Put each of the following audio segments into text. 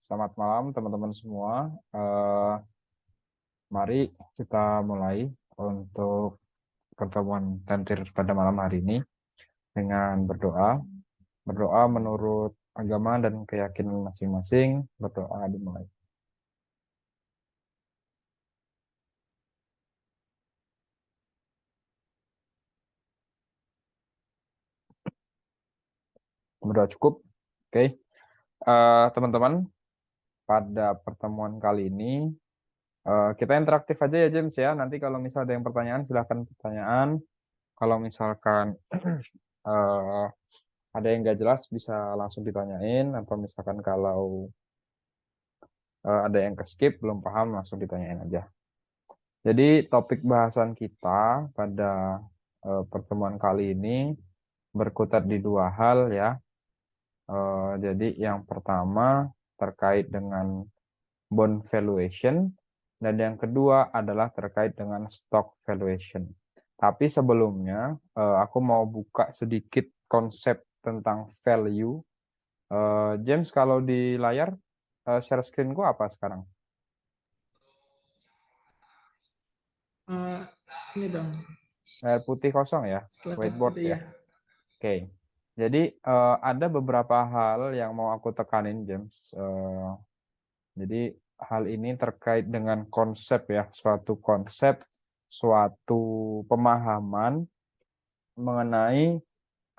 Selamat malam teman-teman semua. Eh, Mari kita mulai untuk pertemuan tentir pada malam hari ini dengan berdoa. Berdoa menurut agama dan keyakinan masing-masing. Berdoa dimulai. Berdoa cukup. Oke. Teman-teman, pada pertemuan kali ini kita interaktif aja ya James ya. Nanti kalau misal ada yang pertanyaan silahkan pertanyaan. Kalau misalkan eh, ada yang nggak jelas bisa langsung ditanyain, atau misalkan kalau ada yang ke skip belum paham langsung ditanyain aja. Jadi topik bahasan kita pada pertemuan kali ini berkutat di dua hal ya. Jadi yang pertama terkait dengan bond valuation, dan yang kedua adalah terkait dengan stock valuation. Tapi sebelumnya aku mau buka sedikit konsep tentang value. James, kalau di layar share screen-ku apa sekarang? Eh, ini dong, Layar putih kosong ya, setelah whiteboard itu ya. ya. Oke. Jadi ada beberapa hal yang mau aku tekanin, James. Jadi hal ini terkait dengan konsep ya, suatu konsep, suatu pemahaman mengenai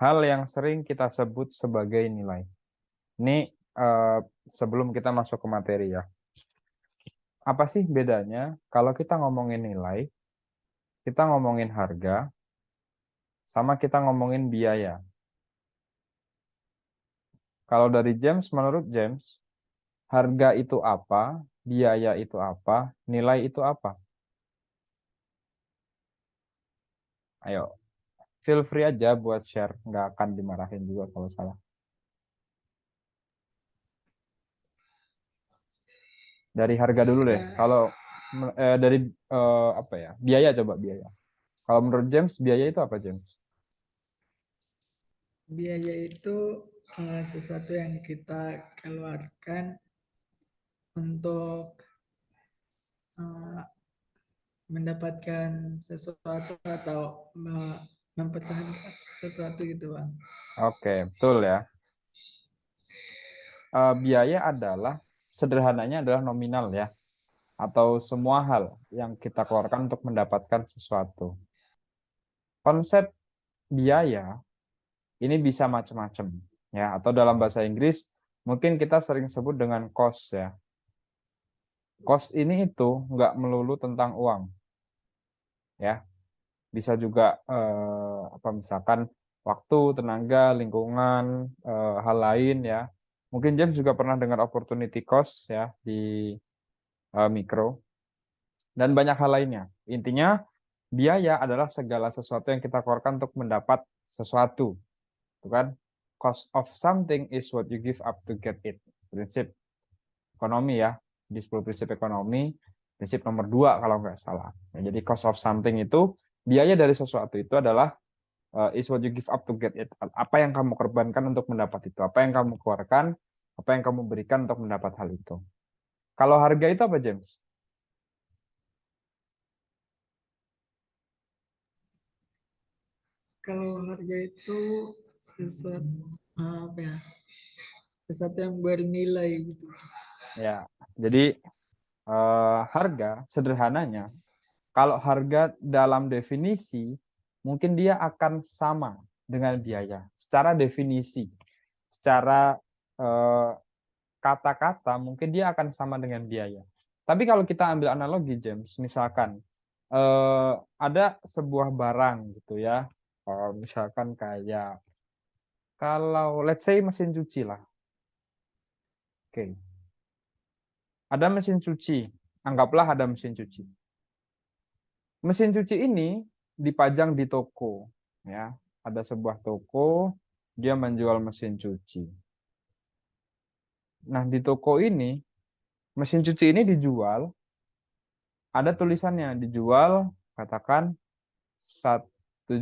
hal yang sering kita sebut sebagai nilai. Ini eh, sebelum kita masuk ke materi ya. Apa sih bedanya kalau kita ngomongin nilai, kita ngomongin harga, sama kita ngomongin biaya? Kalau dari James, menurut James, harga itu apa, biaya itu apa, nilai itu apa? Ayo, feel free aja buat share, nggak akan dimarahin juga kalau salah. Dari harga dulu deh. Ya, Kalau dari apa ya? Biaya, coba biaya. Kalau menurut James, biaya itu apa, James? biaya itu sesuatu yang kita keluarkan untuk eh, mendapatkan sesuatu atau mempertahankan sesuatu gitu bang. Oke, betul ya. Biaya adalah sederhananya adalah nominal ya, atau semua hal yang kita keluarkan untuk mendapatkan sesuatu. Konsep biaya ini bisa macam-macam ya, atau dalam bahasa Inggris mungkin kita sering sebut dengan cost ya. Cost ini itu nggak melulu tentang uang ya, bisa juga apa misalkan waktu, tenaga, lingkungan, hal lain ya. Mungkin James juga pernah dengar opportunity cost ya di mikro, dan banyak hal lainnya. Intinya biaya adalah segala sesuatu yang kita keluarkan untuk mendapat sesuatu, itu kan? Cost of something is what you give up to get it. Prinsip ekonomi ya, di 10 prinsip ekonomi, prinsip nomor 2 kalau nggak salah. Ya, jadi cost of something itu, biaya dari sesuatu itu adalah is what you give up to get it. Apa yang kamu korbankan untuk mendapat itu, apa yang kamu keluarkan, apa yang kamu berikan untuk mendapat hal itu. Kalau harga itu apa, James? Kalau harga itu sesuatu apa ya? Sesuatu yang bernilai gitu. Ya, jadi harga sederhananya, kalau harga dalam definisi mungkin dia akan sama dengan biaya secara definisi, secara eh, kata-kata mungkin dia akan sama dengan biaya. Tapi kalau kita ambil analogi, James, misalkan ada sebuah barang gitu ya, misalkan kayak, kalau let's say mesin cuci lah. Oke, ada mesin cuci, anggaplah ada mesin cuci. Mesin cuci ini dipajang di toko, ya. Ada sebuah toko, dia menjual mesin cuci. Nah, di toko ini, mesin cuci ini dijual, ada tulisannya, dijual, katakan 1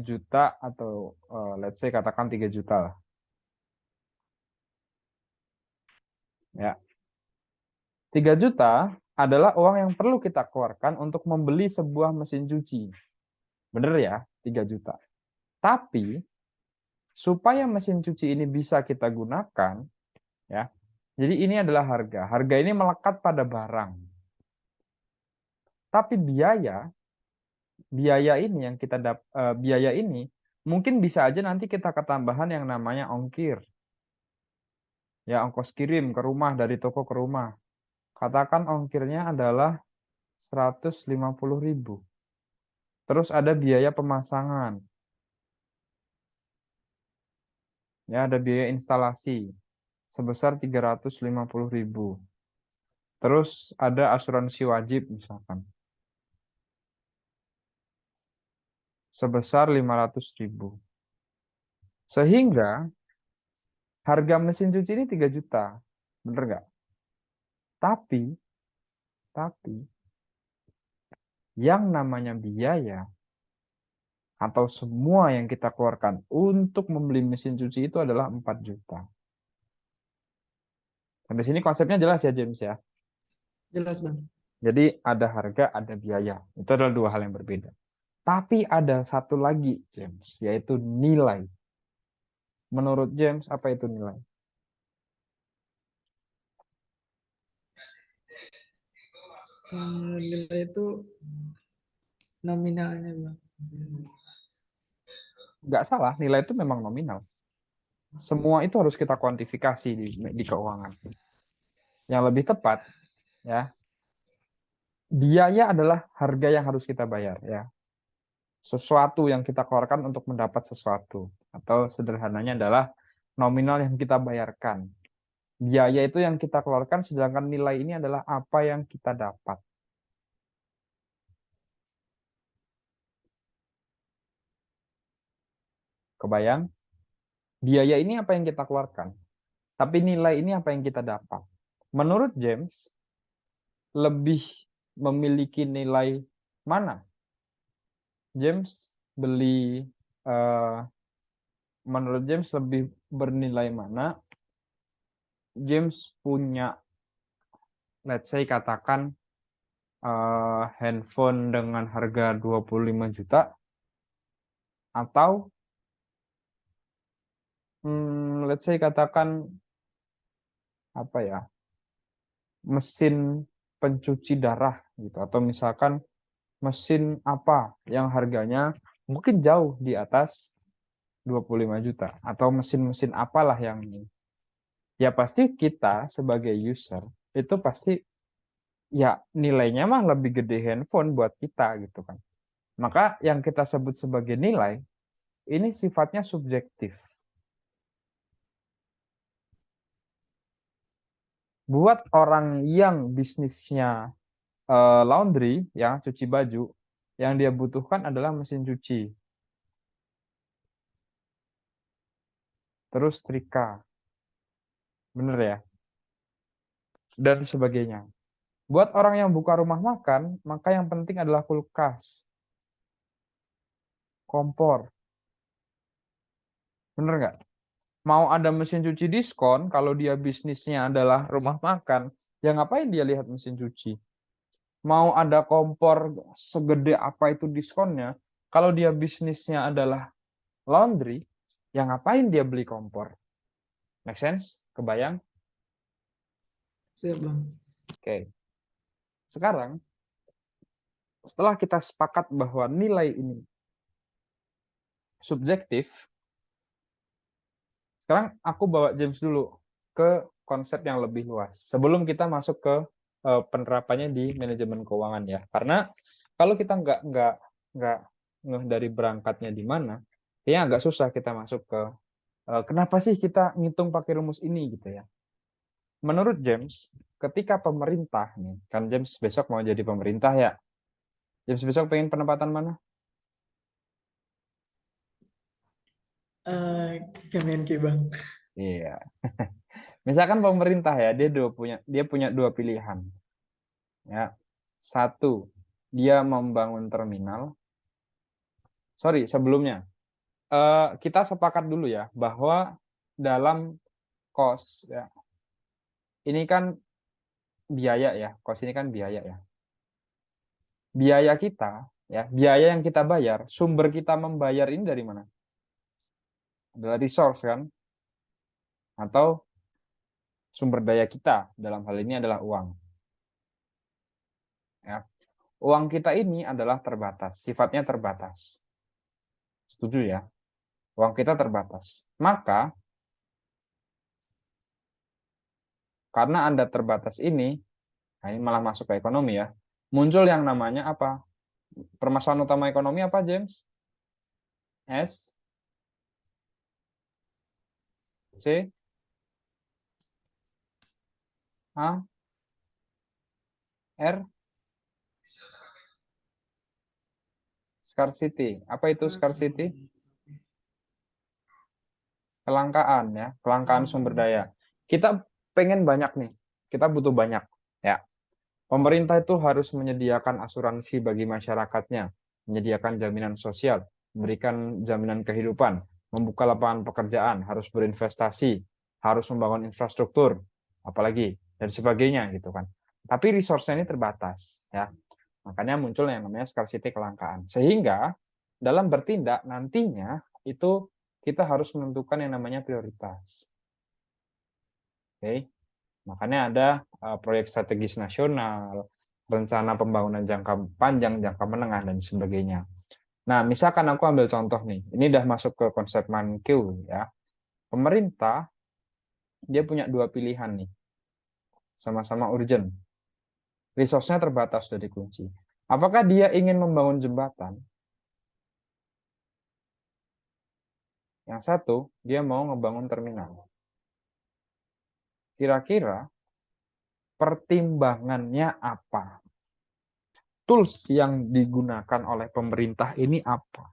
juta, atau let's say katakan 3 juta lah. Ya. 3 juta adalah uang yang perlu kita keluarkan untuk membeli sebuah mesin cuci. Bener ya, 3 juta. Tapi supaya mesin cuci ini bisa kita gunakan, ya. Jadi ini adalah harga. Harga ini melekat pada barang. Tapi biaya ini yang kita biaya ini mungkin bisa aja nanti kita ketambahan yang namanya ongkir. Ya, ongkos kirim ke rumah dari toko ke rumah. Katakan ongkirnya adalah 150.000. Terus ada biaya pemasangan. Ya, ada biaya instalasi sebesar 350.000. Terus ada asuransi wajib misalkan sebesar 500.000. Sehingga harga mesin cuci ini 3 juta. Bener nggak? Tapi yang namanya biaya atau semua yang kita keluarkan untuk membeli mesin cuci itu adalah 4 juta. Sampai sini konsepnya jelas ya, James ya? Jelas, Bang. Jadi ada harga, ada biaya. Itu adalah dua hal yang berbeda. Tapi ada satu lagi, James, yaitu nilai. Menurut James, apa itu nilai? Nilai itu nominalnya, Bang. Nggak salah, nilai itu memang nominal. Semua itu harus kita kuantifikasi di keuangan. Yang lebih tepat, ya, biaya adalah harga yang harus kita bayar, ya. Sesuatu yang kita keluarkan untuk mendapat sesuatu. Atau sederhananya adalah nominal yang kita bayarkan. Biaya itu yang kita keluarkan, sedangkan nilai ini adalah apa yang kita dapat. Kebayang? Biaya ini apa yang kita keluarkan, tapi nilai ini apa yang kita dapat. Menurut James, lebih memiliki nilai mana? James beli, menurut James lebih bernilai mana? James punya, let's say katakan handphone dengan harga 25 juta, atau let's say katakan apa ya, mesin pencuci darah gitu, atau misalkan mesin apa yang harganya mungkin jauh di atas 25 juta, atau mesin-mesin apalah yang ya pasti kita sebagai user itu pasti ya nilainya mah lebih gede handphone buat kita gitu kan. Maka yang kita sebut sebagai nilai ini sifatnya subjektif. Buat orang yang bisnisnya laundry, ya cuci baju, yang dia butuhkan adalah mesin cuci, terus setrika, bener ya, dan sebagainya. Buat orang yang buka rumah makan, maka yang penting adalah kulkas, kompor, bener nggak? Mau ada mesin cuci diskon, kalau dia bisnisnya adalah rumah makan, ya ngapain dia lihat mesin cuci? Mau ada kompor segede apa itu diskonnya, kalau dia bisnisnya adalah laundry, ya ngapain dia beli kompor? Make sense? Kebayang? Siap, Bang. Oke. Sekarang, setelah kita sepakat bahwa nilai ini subjektif, sekarang aku bawa James dulu ke konsep yang lebih luas. Sebelum kita masuk ke penerapannya di manajemen keuangan ya. Karena kalau kita nggak ngeh dari berangkatnya di mana, kayaknya agak susah kita masuk ke kenapa sih kita ngitung pakai rumus ini gitu ya. Menurut James, ketika pemerintah nih, kan James besok mau jadi pemerintah ya. James besok pengen penempatan mana? Kemenki, Bang. Iya. Misalkan pemerintah ya, dia punya dua pilihan. Ya. Satu, dia membangun terminal. Sorry, sebelumnya. Kita sepakat dulu ya bahwa dalam cost ya. Ini kan biaya ya. Cost ini kan biaya ya. Biaya kita, ya, biaya yang kita bayar, sumber kita membayar ini dari mana? Adalah resource kan? Atau sumber daya kita dalam hal ini adalah uang. Ya. Uang kita ini adalah terbatas, sifatnya terbatas. Setuju ya? Uang kita terbatas. Maka karena Anda terbatas ini, nah ini malah masuk ke ekonomi ya, muncul yang namanya apa? Permasalahan utama ekonomi apa, James? S, C, A, R, scarcity. Apa itu scarcity? Kelangkaan ya, kelangkaan sumber daya. Kita pengen banyak nih, kita butuh banyak ya. Pemerintah itu harus menyediakan asuransi bagi masyarakatnya, menyediakan jaminan sosial, memberikan jaminan kehidupan, membuka lapangan pekerjaan, harus berinvestasi, harus membangun infrastruktur, apalagi dan sebagainya gitu kan. Tapi resource-nya ini terbatas ya. Makanya muncul yang namanya scarcity, kelangkaan. Sehingga dalam bertindak nantinya itu kita harus menentukan yang namanya prioritas. Oke. Makanya ada proyek strategis nasional, rencana pembangunan jangka panjang, jangka menengah, dan sebagainya. Nah, misalkan aku ambil contoh nih, ini udah masuk ke konsep Mankeu ya. Pemerintah, dia punya dua pilihan nih, sama-sama urgent. Resource-nya terbatas dari kunci. Apakah dia ingin membangun jembatan? Yang satu, dia mau ngebangun terminal. Kira-kira pertimbangannya apa? Tools yang digunakan oleh pemerintah ini apa?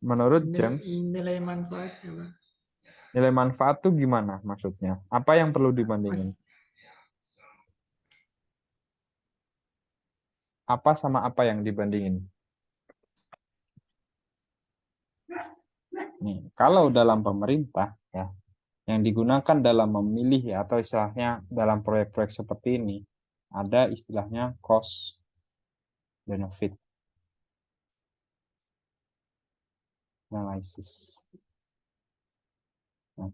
Menurut James, Nilai manfaatnya, Pak. nilai manfaat tuh gimana maksudnya? Apa yang perlu dibandingin? Apa sama apa yang dibandingin? Nih, kalau dalam pemerintah ya, yang digunakan dalam memilih ya, atau istilahnya dalam proyek-proyek seperti ini, ada istilahnya cost benefit analysis. Nah,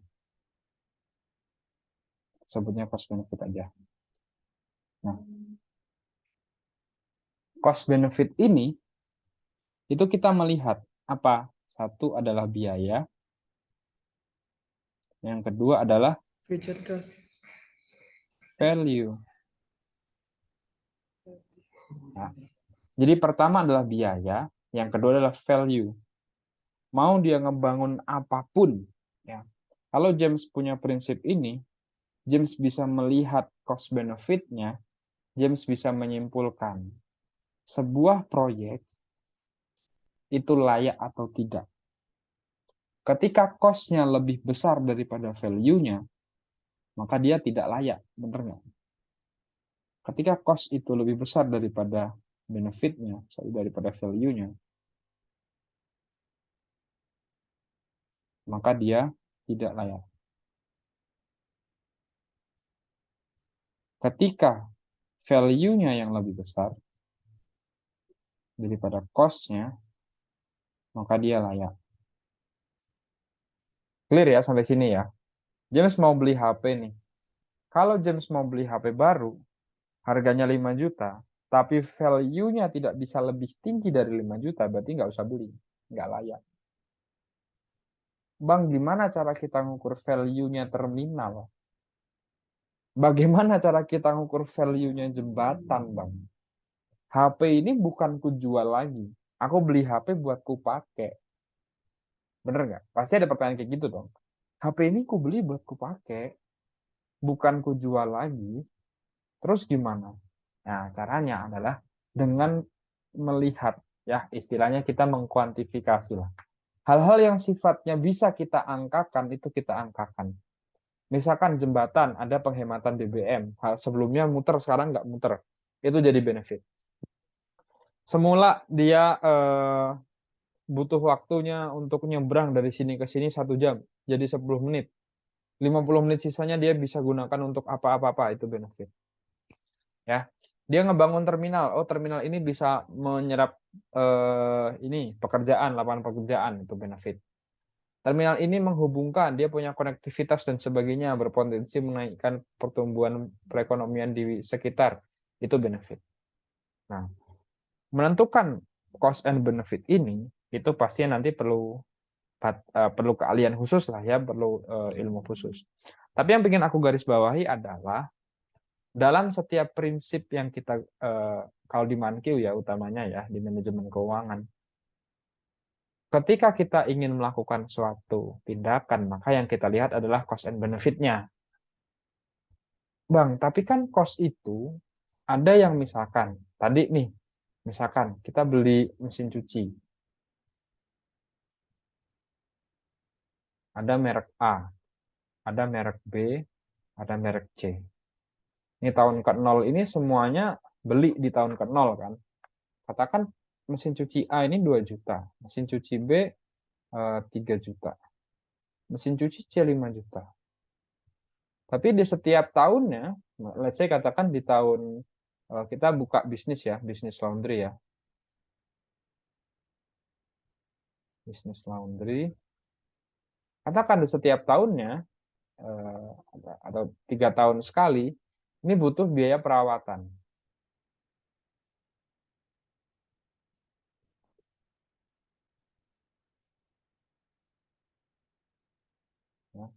sebutnya cost benefit aja. Nah, cost benefit ini itu kita melihat apa? Satu adalah biaya, yang kedua adalah Future cost. value. Nah, jadi pertama adalah biaya, yang kedua adalah value. Mau dia ngebangun apapun, ya. Kalau James punya prinsip ini, James bisa melihat cost benefit-nya, James bisa menyimpulkan sebuah proyek itu layak atau tidak. Ketika cost-nya lebih besar daripada value-nya, maka dia tidak layak, benar nggak? Ketika cost itu lebih besar daripada benefit-nya, daripada value-nya, maka dia tidak layak. Ketika value-nya yang lebih besar daripada cost-nya, maka dia layak. Clear ya sampai sini ya? James mau beli HP nih. Kalau James mau beli HP baru, harganya 5 juta, tapi value-nya tidak bisa lebih tinggi dari 5 juta, berarti nggak usah beli. Nggak layak. Bang, gimana cara kita ngukur value-nya terminal? Bagaimana cara kita ngukur value-nya jembatan, Bang? HP ini bukan ku jual lagi. Aku beli HP buat ku pakai. Bener nggak? Pasti ada pertanyaan kayak gitu dong. HP ini ku beli buat ku pakai, bukan ku jual lagi. Terus gimana? Nah, caranya adalah dengan melihat, ya istilahnya kita mengkuantifikasi lah. Hal-hal yang sifatnya bisa kita angkakan, itu kita angkakan. Misalkan jembatan, ada penghematan BBM. Hal sebelumnya muter, sekarang nggak muter. Itu jadi benefit. Semula dia butuh waktunya untuk nyebrang dari sini ke sini 1 jam, jadi 10 menit. 50 menit sisanya dia bisa gunakan untuk apa-apa, itu benefit. Ya, dia ngebangun terminal. Oh, terminal ini bisa menyerap ini pekerjaan, lapangan pekerjaan, itu benefit. Terminal ini menghubungkan, dia punya konektivitas dan sebagainya, berpotensi menaikkan pertumbuhan perekonomian di sekitar, itu benefit. Nah, menentukan cost and benefit ini, itu pasti nanti perlu keahlian khusus lah ya, perlu ilmu khusus. Tapi yang ingin aku garis bawahi adalah dalam setiap prinsip yang kita kalau di Mankiw ya utamanya ya di manajemen keuangan, ketika kita ingin melakukan suatu tindakan, maka yang kita lihat adalah cost and benefit-nya. Bang, tapi kan cost itu ada yang misalkan, tadi nih, misalkan kita beli mesin cuci, ada merek A, ada merek B, ada merek C. Ini tahun ke-0 ini semuanya beli di tahun ke-0 kan. Katakan mesin cuci A ini 2 juta, mesin cuci B 3 juta, mesin cuci C 5 juta. Tapi di setiap tahunnya, let's say katakan di tahun kita buka bisnis ya, bisnis laundry ya. Bisnis laundry. Katakan di setiap tahunnya atau 3 tahun sekali, ini butuh biaya perawatan. Ya.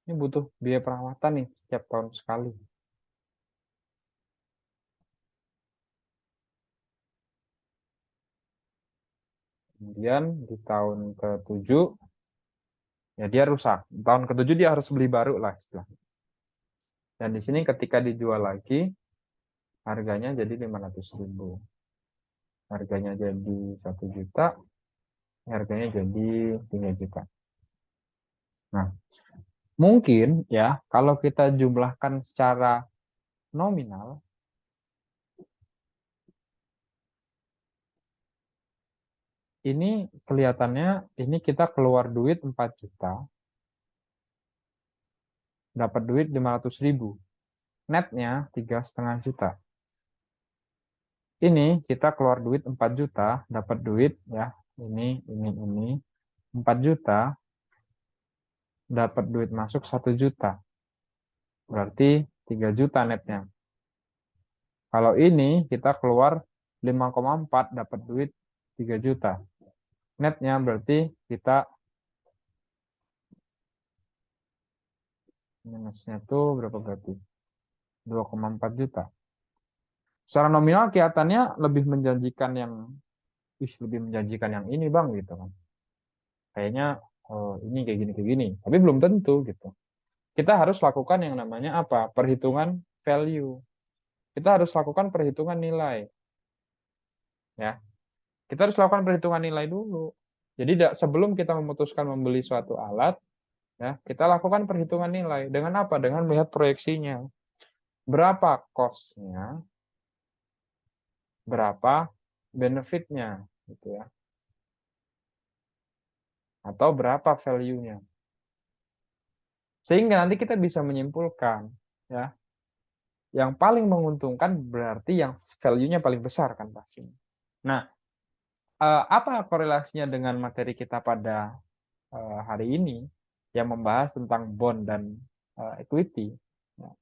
Ini butuh biaya perawatan nih setiap tahun sekali. Kemudian di tahun ke-7 ya dia rusak. Tahun ke-7 dia harus beli baru lah istilahnya. Dan di sini ketika dijual lagi harganya jadi 500.000. Harganya jadi 1 juta, harganya jadi 3 juta. Nah, mungkin ya kalau kita jumlahkan secara nominal, ini kelihatannya ini kita keluar duit 4 juta, dapat duit 500.000. Netnya 3,5 juta. Ini kita keluar duit 4 juta, dapat duit ya, ini 4 juta, dapat duit masuk 1 juta. Berarti 3 juta netnya. Kalau ini kita keluar 5,4 dapat duit 3 juta. Netnya berarti kita minusnya tuh berapa berarti? 2,4 juta. Secara nominal kelihatannya lebih menjanjikan yang ini Bang gitu kan. Kayaknya ini kayak gini. Tapi belum tentu gitu. Kita harus lakukan yang namanya apa? Perhitungan value. Kita harus lakukan perhitungan nilai. Ya. Kita harus lakukan perhitungan nilai dulu. Jadi sebelum kita memutuskan membeli suatu alat, ya, kita lakukan perhitungan nilai. Dengan apa? Dengan melihat proyeksinya. Berapa cost-nya, berapa benefit-nya gitu ya. Atau berapa value-nya. Sehingga nanti kita bisa menyimpulkan ya, yang paling menguntungkan berarti yang value-nya paling besar kan pasti. Nah, apa korelasinya dengan materi kita pada hari ini yang membahas tentang bond dan equity? Nah,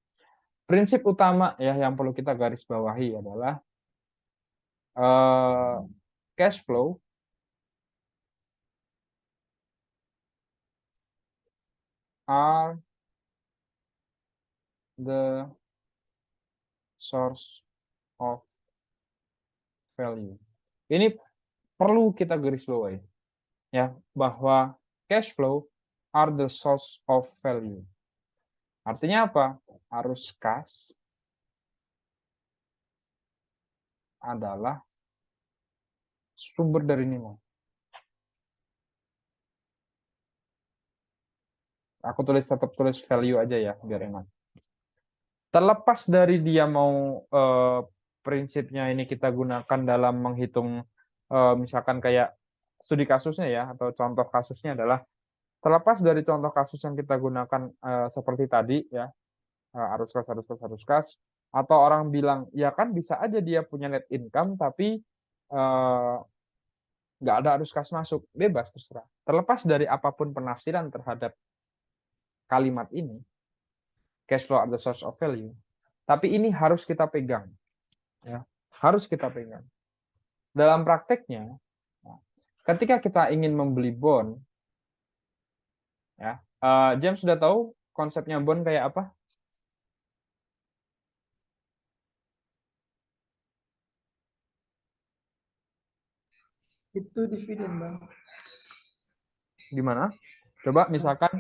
prinsip utama ya yang perlu kita garis bawahi adalah cash flow are the source of value. Ini perlu kita garis bawahi ya, bahwa cash flow are the source of value. Artinya apa? Arus kas adalah sumber dari nilai. Aku tetap tulis value aja ya biar enak. Terlepas dari dia mau prinsipnya ini kita gunakan dalam menghitung misalkan kayak studi kasusnya ya, atau contoh kasusnya adalah terlepas dari contoh kasus yang kita gunakan seperti tadi ya, arus kas, arus kas, arus kas, atau orang bilang ya kan bisa aja dia punya net income tapi eh, nggak ada arus kas masuk, bebas terserah. Terlepas dari apapun penafsiran terhadap kalimat ini, cash flow are the source of value. Tapi ini harus kita pegang, ya, harus kita pegang. Dalam prakteknya, ketika kita ingin membeli bond, ya, James sudah tahu konsepnya bond kayak apa? Itu dividen, Bang. Gimana? Coba misalkan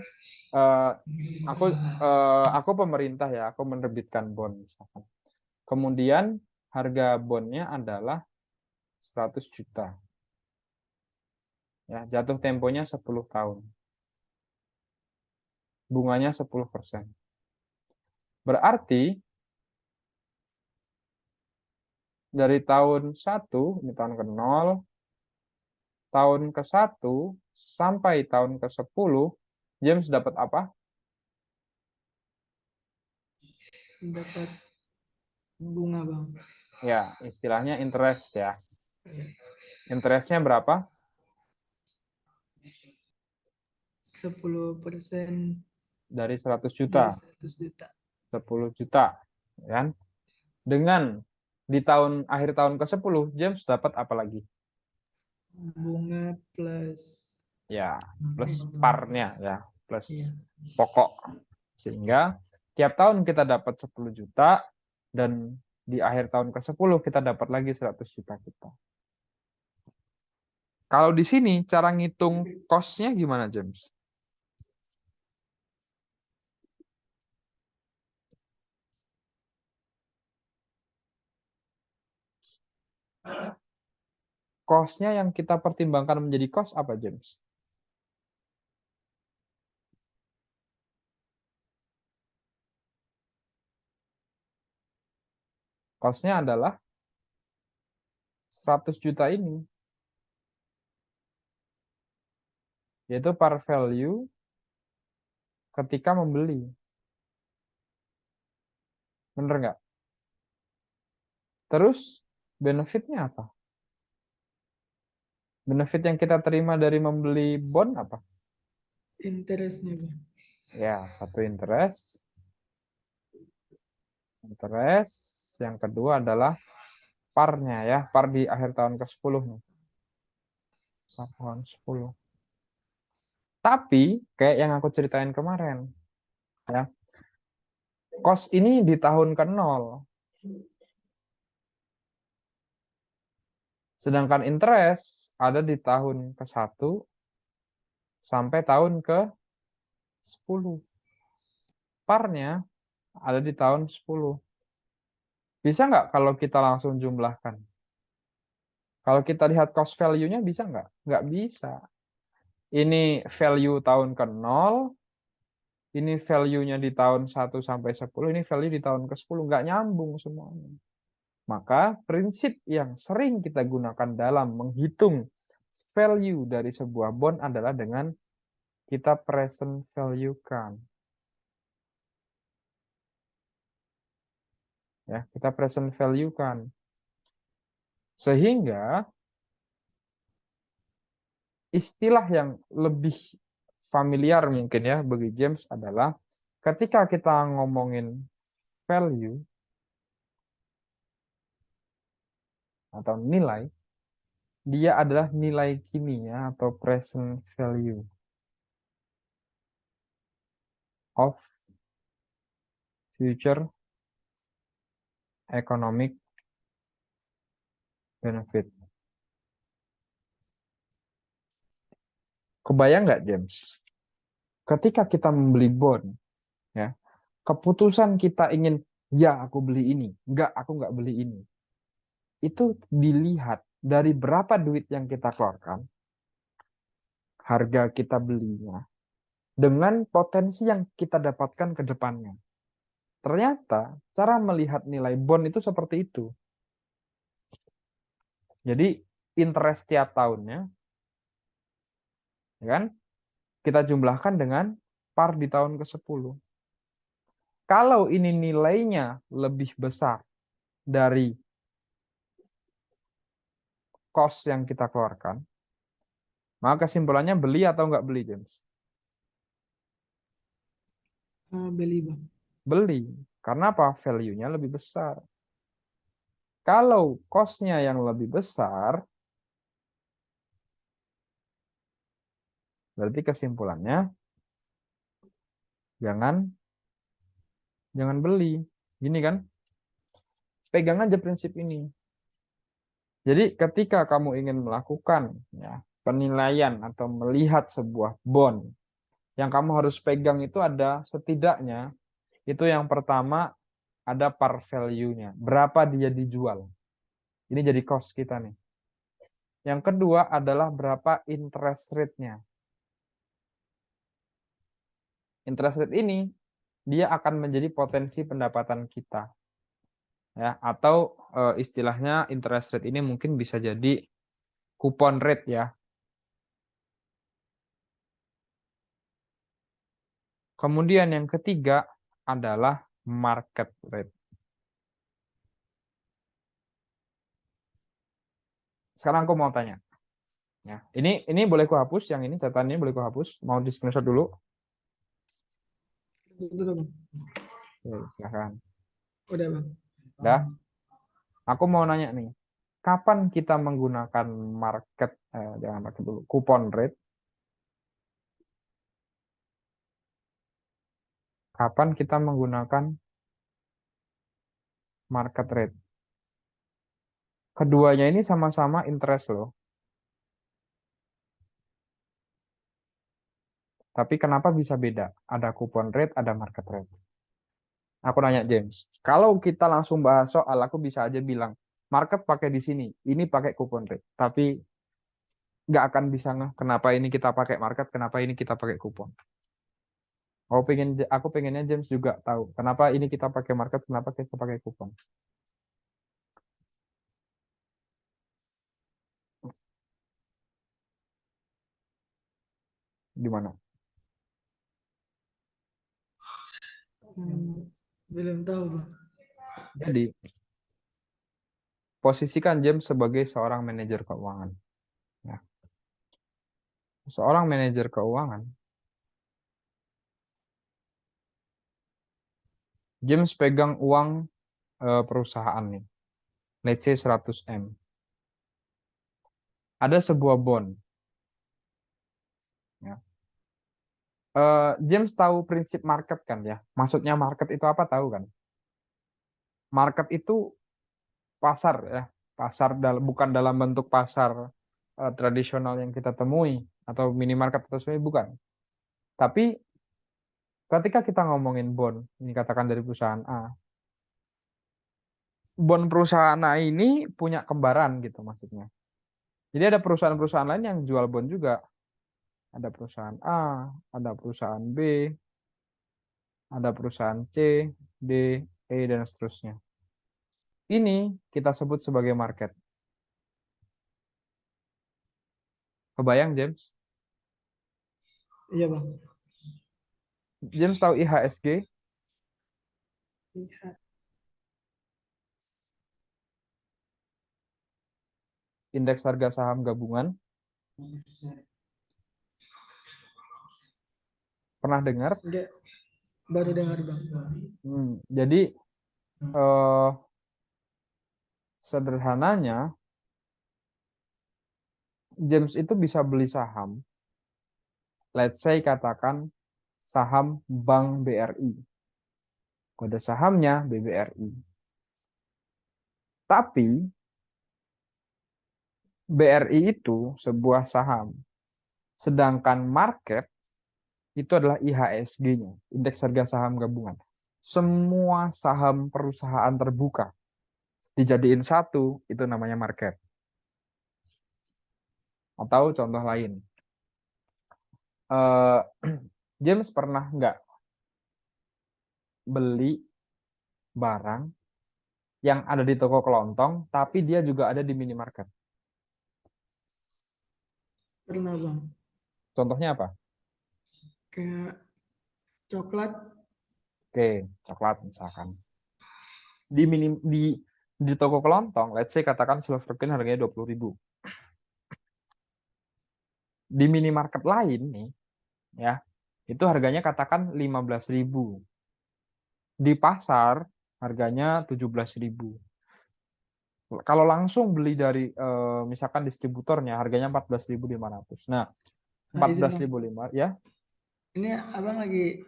aku pemerintah ya, aku menerbitkan bond misalkan. Kemudian harga bondnya adalah 100 juta. Ya, jatuh temponya 10 tahun. Bunganya 10%. Berarti dari tahun 1, ini tahun ke-0, tahun ke-1 sampai tahun ke-10, James dapat apa? Dapat bunga, Bang. Ya, istilahnya interest ya. Ya. Interestnya berapa? 10% Dari 100 dari juta. 100 juta. 10 juta. Kan? Dengan di akhir tahun ke-10, James dapat apa lagi? Bunga plus Ya, plus parnya ya, plus ya. pokok. Sehingga tiap tahun kita dapat 10 juta dan di akhir tahun ke-10 kita dapat lagi 100 juta kita. Kalau di sini cara ngitung cost-nya gimana, James? Cost-nya yang kita pertimbangkan menjadi cost apa, James? Cost-nya adalah 100 juta ini. Yaitu par value ketika membeli. Bener nggak? Terus benefitnya apa? Benefit yang kita terima dari membeli bond apa? Interestnya, Bang. Ya, satu interest. Interest. Yang kedua adalah parnya ya. Par di akhir tahun ke-10 nih. Par tahun 10. Tapi kayak yang aku ceritain kemarin. Ya. Cost ini di tahun ke-0. Sedangkan interest ada di tahun ke-1 sampai tahun ke-10. Parnya ada di tahun 10. Bisa nggak kalau kita langsung jumlahkan? Kalau kita lihat cost value-nya bisa nggak? Nggak bisa. Ini value tahun ke-0, ini value-nya di tahun 1 sampai 10, ini value di tahun ke-10. Nggak nyambung semuanya. Maka prinsip yang sering kita gunakan dalam menghitung value dari sebuah bond adalah dengan kita present value-kan. Ya, kita present value-kan. Sehingga istilah yang lebih familiar mungkin ya bagi James adalah ketika kita ngomongin value atau nilai, dia adalah nilai kini ya atau present value of future economic benefit. Kebayang nggak, James? Ketika kita membeli bond, ya, keputusan kita ingin, ya aku beli ini, enggak aku nggak beli ini. Itu dilihat dari berapa duit yang kita keluarkan, harga kita belinya, dengan potensi yang kita dapatkan ke depannya. Ternyata cara melihat nilai bond itu seperti itu. Jadi interest tiap tahunnya, ya kan? Kita jumlahkan dengan par di tahun ke-10. Kalau ini nilainya lebih besar dari cost yang kita keluarkan, maka kesimpulannya beli atau nggak beli, James? Beli bang. Beli. Karena apa? Value-nya lebih besar. Kalau cost-nya yang lebih besar, berarti kesimpulannya jangan beli. Gini kan? Pegang aja prinsip ini. Jadi ketika kamu ingin melakukan ya, penilaian atau melihat sebuah bond, yang kamu harus pegang itu ada setidaknya, itu yang pertama ada par value-nya. Berapa dia dijual. Ini jadi cost kita nih. Yang kedua adalah berapa interest rate-nya. Interest rate ini dia akan menjadi potensi pendapatan kita. Ya, atau istilahnya interest rate ini mungkin bisa jadi kupon rate ya. Kemudian yang ketiga adalah market rate. Sekarang aku mau tanya. Ya, ini boleh ku hapus, yang ini catatan ini boleh ku hapus. Mau di screenshot dulu? Udah bang. Oke, silahkan. Udah bang. Dah. Aku mau nanya nih. Kapan kita menggunakan jangan market dulu, kupon rate? Kapan kita menggunakan market rate? Keduanya ini sama-sama interest loh. Tapi kenapa bisa beda? Ada kupon rate, ada market rate. Aku nanya James, kalau kita langsung bahas soal, aku bisa aja bilang, market pakai di sini, ini pakai kupon rate. Tapi nggak akan bisa kenapa ini kita pakai market, kenapa ini kita pakai kupon. Aku pengennya James juga tahu, kenapa ini kita pakai market, kenapa kita pakai kupon. Gimana? Belum tahu bang. Jadi, posisikan James sebagai seorang manajer keuangan. Ya. Seorang manajer keuangan, James pegang uang perusahaan nih, let's say 100 M. Ada sebuah bond. Ya. James tahu prinsip market kan ya? Maksudnya market itu apa tahu kan? Market itu pasar ya, bukan dalam bentuk pasar tradisional yang kita temui atau minimarket atau sebagainya, bukan. Tapi ketika kita ngomongin bond, ini katakan dari perusahaan A, bond perusahaan A ini punya kembaran gitu maksudnya. Jadi ada perusahaan-perusahaan lain yang jual bond juga. Ada perusahaan A, ada perusahaan B, ada perusahaan C, D, E, dan seterusnya. Ini kita sebut sebagai market. Kebayang, James? Iya bang. James tahu IHSG? Iya. Indeks harga saham gabungan. Pernah dengar? Enggak. Baru dengar bang. Jadi eh, sederhananya James itu bisa beli saham. Let's say katakan saham Bank BRI. Kode sahamnya BBRI. Tapi BRI itu sebuah saham. Sedangkan market itu adalah IHSG-nya, Indeks Harga Saham Gabungan. Semua saham perusahaan terbuka dijadiin satu, itu namanya market. Atau contoh lain, uh, James pernah nggak beli barang yang ada di toko kelontong, tapi dia juga ada di minimarket? Pernah Bang. Contohnya apa? Kayak coklat Oke, coklat misalkan. Di toko kelontong, let's say katakan Silver Queen harganya 20.000. Di minimarket lain nih, ya, itu harganya katakan 15.000. Di pasar harganya 17.000. Kalau langsung beli dari misalkan distributornya harganya 14.500. Nah, nah, izin Bang. 14.500 ya. Ini Abang lagi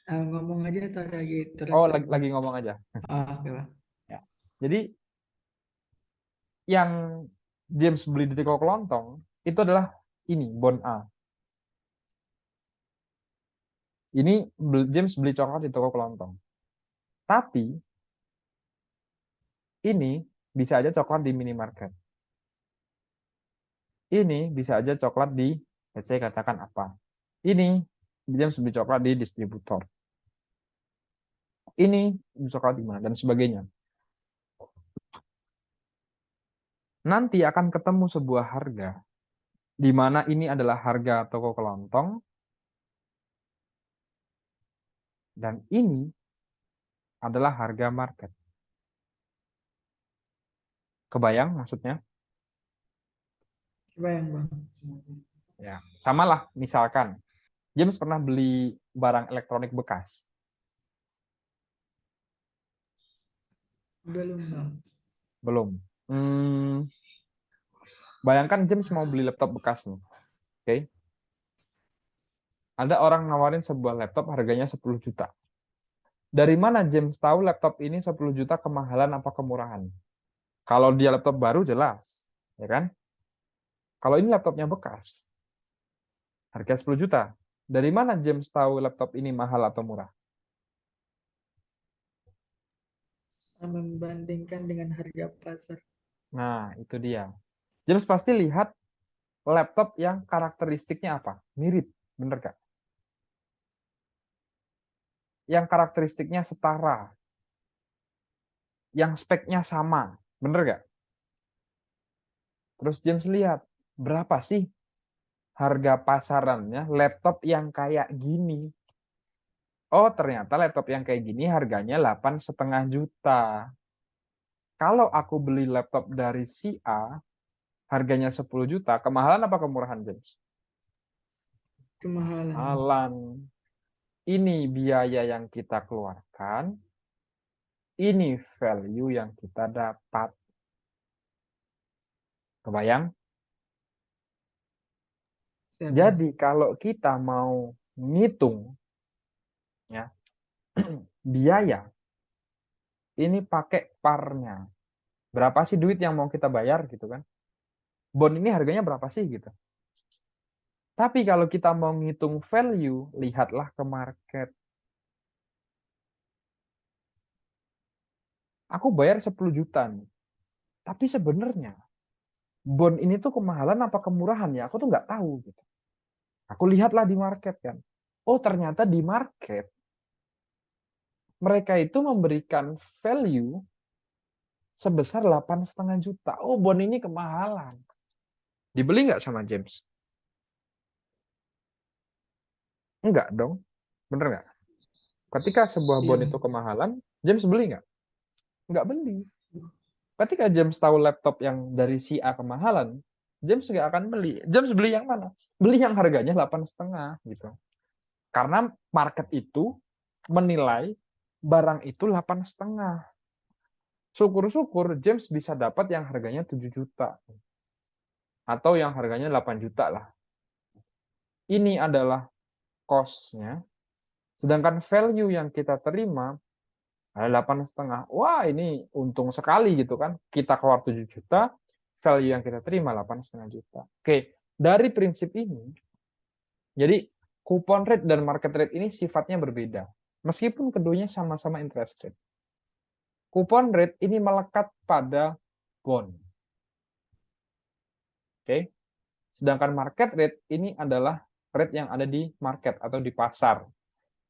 ngomong aja atau lagi Oh, telat-telat Bang? lagi ngomong aja. Oke Bang. Ya. Jadi yang James beli di toko kelontong itu adalah ini bon A. Ini James beli coklat di toko kelontong. Tapi ini bisa aja coklat di minimarket. Ini bisa aja coklat di, let's say katakan apa. Ini James beli coklat di distributor. Ini coklat di mana dan sebagainya. Nanti akan ketemu sebuah harga di mana ini adalah harga toko kelontong dan ini adalah harga market. Kebayang maksudnya? Kebayang Bang. Ya, samalah misalkan James pernah beli barang elektronik bekas. Belum Bang. Belum. Bayangkan James mau beli laptop bekas nih. Oke. Ada orang nawarin sebuah laptop harganya 10 juta. Dari mana James tahu laptop ini 10 juta kemahalan apa kemurahan? Kalau dia laptop baru jelas, ya kan? Kalau ini laptopnya bekas, harga 10 juta. Dari mana James tahu laptop ini mahal atau murah? Membandingkan dengan harga pasar. Nah, itu dia. James pasti lihat laptop yang karakteristiknya apa? Mirip, bener gak? Yang karakteristiknya setara, yang speknya sama, bener gak? Terus James lihat, berapa sih harga pasarannya laptop yang kayak gini? Oh, ternyata laptop yang kayak gini harganya 8,5 juta. Kalau aku beli laptop dari si A, harganya 10 juta, kemahalan apa kemurahan, James? Kemahalan Bang. Kemahalan. Ini biaya yang kita keluarkan, ini value yang kita dapat. Kebayang? Siap Bang. Jadi kalau kita mau ngitung ya biaya, ini pakai parnya. Berapa sih duit yang mau kita bayar gitu kan? Bond ini harganya berapa sih gitu. Tapi kalau kita mau ngitung value, lihatlah ke market. Aku bayar 10 juta nih. Tapi sebenarnya bond ini tuh kemahalan apa kemurahan ya? Aku tuh nggak tahu gitu. Aku lihatlah di market kan. Oh, ternyata di market mereka itu memberikan value sebesar 8,5 juta. Oh, bond ini kemahalan. Dibeli nggak sama James? Enggak dong. Bener nggak? Ketika sebuah Iya bond Bang. itu kemahalan, James beli nggak? Nggak beli. Ketika James tahu laptop yang dari si A kemahalan, James nggak akan beli. James beli yang mana? Beli yang harganya 8,5 gitu. Karena market itu menilai barang itu 8,5. Syukur-syukur James bisa dapat yang harganya 7 juta. Atau yang harganya 8 juta lah. Ini adalah cost-nya. Sedangkan value yang kita terima ada 8,5. Wah, ini untung sekali gitu kan. Kita keluar 7 juta, value yang kita terima 8,5 juta. Oke, dari prinsip ini, jadi coupon rate dan market rate ini sifatnya berbeda. Meskipun keduanya sama-sama interest rate. Coupon rate ini melekat pada bond. Oke. Sedangkan market rate ini adalah rate yang ada di market atau di pasar.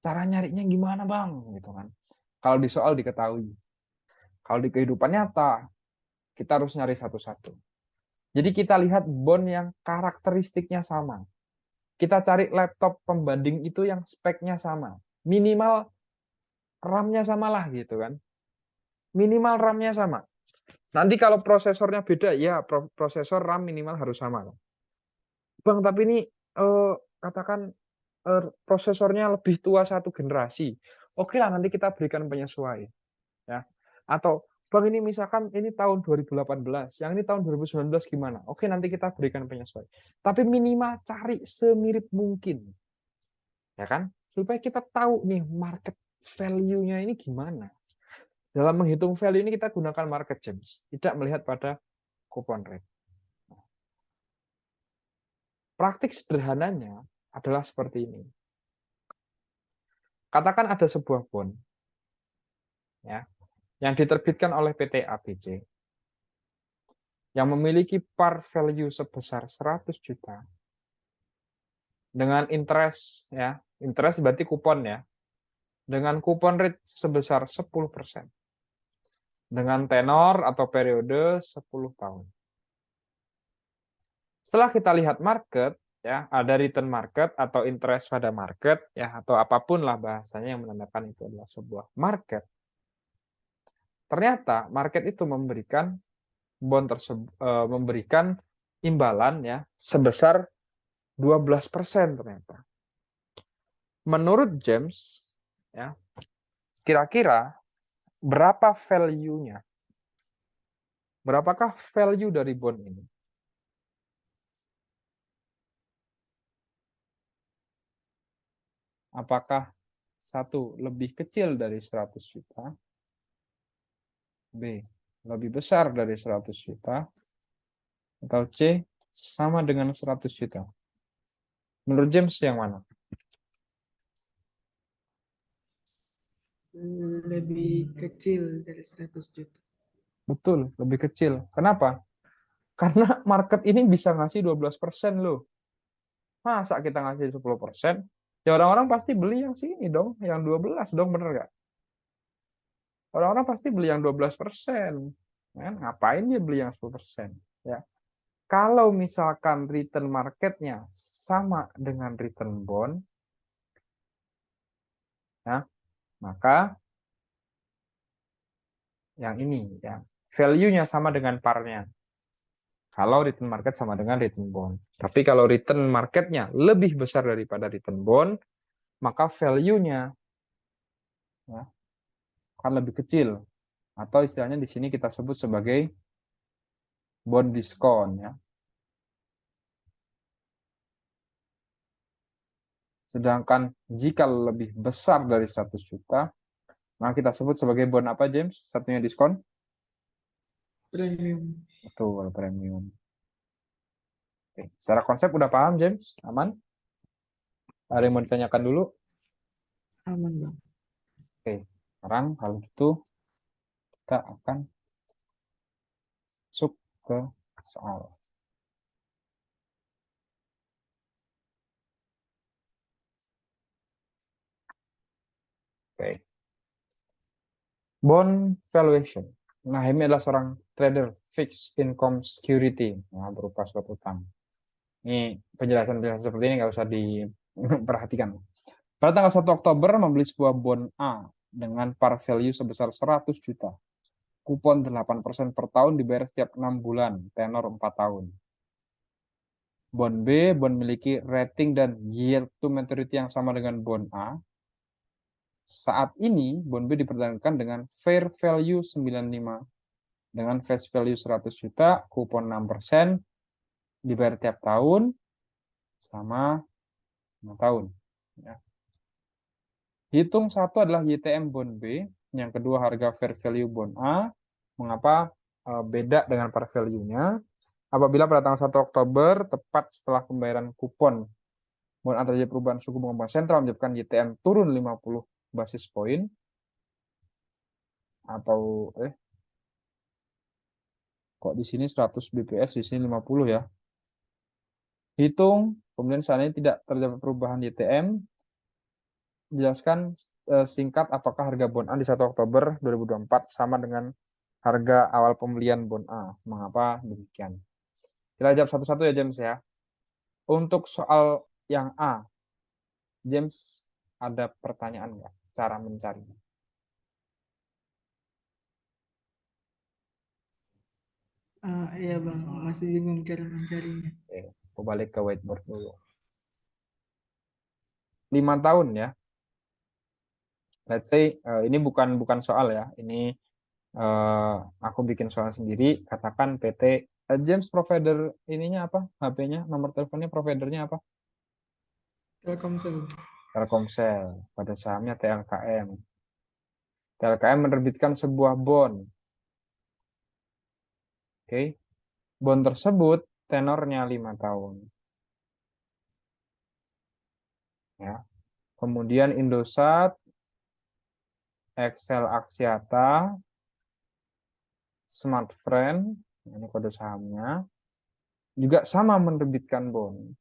Cara nyarinya gimana, Bang? Gitu kan. Kalau di soal diketahui. Kalau di kehidupan nyata, kita harus nyari satu-satu. Jadi kita lihat bond yang karakteristiknya sama. Kita cari laptop pembanding itu yang speknya sama. Minimal RAM-nya sama lah gitu kan. Minimal RAM-nya sama. Nanti kalau prosesornya beda, ya prosesor RAM minimal harus sama. Bang, tapi ini katakan prosesornya lebih tua satu generasi. Oke lah, nanti kita berikan penyesuaian. Ya. Atau Bang, ini misalkan ini tahun 2018, yang ini tahun 2019 gimana? Oke, nanti kita berikan penyesuaian. Tapi minimal cari semirip mungkin. Ya kan? Supaya kita tahu nih market value-nya ini gimana. Dalam menghitung value ini kita gunakan market James, tidak melihat pada coupon rate. Praktik sederhananya adalah seperti ini. Katakan ada sebuah bond ya, yang diterbitkan oleh PT ABC yang memiliki par value sebesar 100 juta dengan interest ya, interest berarti kupon ya, dengan kupon rate sebesar 10% dengan tenor atau periode 10 tahun. Setelah kita lihat market ya, ada return market atau interest pada market ya, atau apapun lah bahasanya yang menandakan itu adalah sebuah market. Ternyata market itu memberikan bond tersebut memberikan imbalan ya sebesar 12% ternyata. Menurut James ya, kira-kira berapa value-nya? Berapakah value dari bond ini? Apakah satu lebih kecil dari 100 juta? B lebih besar dari 100 juta? Atau C sama dengan 100 juta? Menurut James yang mana? Lebih kecil dari 100 juta. Betul, lebih kecil. Kenapa? Karena market ini bisa ngasih 12% loh. Masa kita ngasih 10%? Ya orang-orang pasti beli yang sini dong, yang 12 dong, bener nggak? Orang-orang pasti beli yang 12%. Kan? Ngapain dia beli yang 10%? Ya. Kalau misalkan return marketnya sama dengan return bond, ya, maka yang ini, ya, value-nya sama dengan parnya. Kalau return market sama dengan return bond. Tapi kalau return marketnya lebih besar daripada return bond, maka value-nya ya, akan lebih kecil. Atau istilahnya di sini kita sebut sebagai bond diskon. Ya. Sedangkan jika lebih besar dari 100 juta, maka kita sebut sebagai bond apa, James? Satunya diskon? Premium. Betul, premium. Oke. Secara konsep udah paham, James? Aman? Ada yang mau ditanyakan dulu? Aman, Bang. Oke, sekarang kalau gitu kita akan masuk ke soal. Oke. Bond valuation. Nah, ini adalah seorang trader fixed income security, nah, berupa suatu utang. Ini penjelasan-penjelasan seperti ini nggak usah diperhatikan. Pada tanggal 1 Oktober membeli sebuah bond A dengan par value sebesar 100 juta. Kupon 8% per tahun dibayar setiap 6 bulan, tenor 4 tahun. Bond B, bond memiliki rating dan yield to maturity yang sama dengan bond A. Saat ini, bond B diperdagangkan dengan fair value 95 dengan face value 100 juta, kupon 6%, dibayar tiap tahun, sama 5 tahun. Ya. Hitung satu adalah YTM bond B, yang kedua harga fair value bond A. Mengapa beda dengan par value-nya? Apabila pada tanggal 1 Oktober, tepat setelah pembayaran kupon, bond A terjadi perubahan suku bunga bank sentral menyebabkan YTM turun 50 basis poin, atau kok di sini 100 BPS, di sini 50 ya. Hitung, kemudian saat ini tidak terdapat perubahan YTM. Jelaskan singkat apakah harga bond A di 1 Oktober 2024 sama dengan harga awal pembelian bond A. Mengapa demikian? Kita jawab satu-satu ya James ya. Untuk soal yang A, James ada pertanyaan nggak? Cara mencarinya? Iya bang, masih bingung cara mencarinya. Oke, aku balik ke whiteboard dulu. 5 tahun ya. Let's say ini bukan bukan soal ya. Ini aku bikin soal sendiri. Katakan PT James provider ininya apa? HP-nya, nomor teleponnya providernya apa? Telkomsel. Telkomsel. Pada sahamnya TLKM. TLKM menerbitkan sebuah bond. Oke. Bond tersebut tenornya 5 tahun. Ya. Kemudian Indosat, Excel Aksiata, Smartfren, ini kode sahamnya, juga sama menerbitkan bond.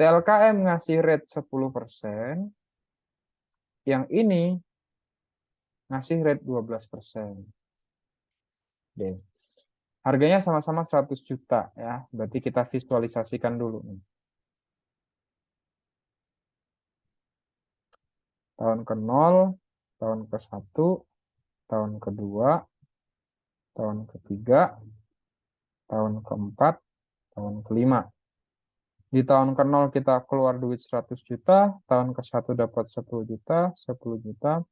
TLKM ngasih rate 10%, yang ini ngasih rate 12%. Oke. Harganya sama-sama 100 juta ya. Berarti kita visualisasikan dulu nih. Tahun ke-0, tahun ke-1, tahun ke-2, tahun ke-3, tahun ke-4, tahun ke-5. Di tahun ke-0 kita keluar duit 100 juta, tahun ke-1 dapat 10 juta, 10 juta,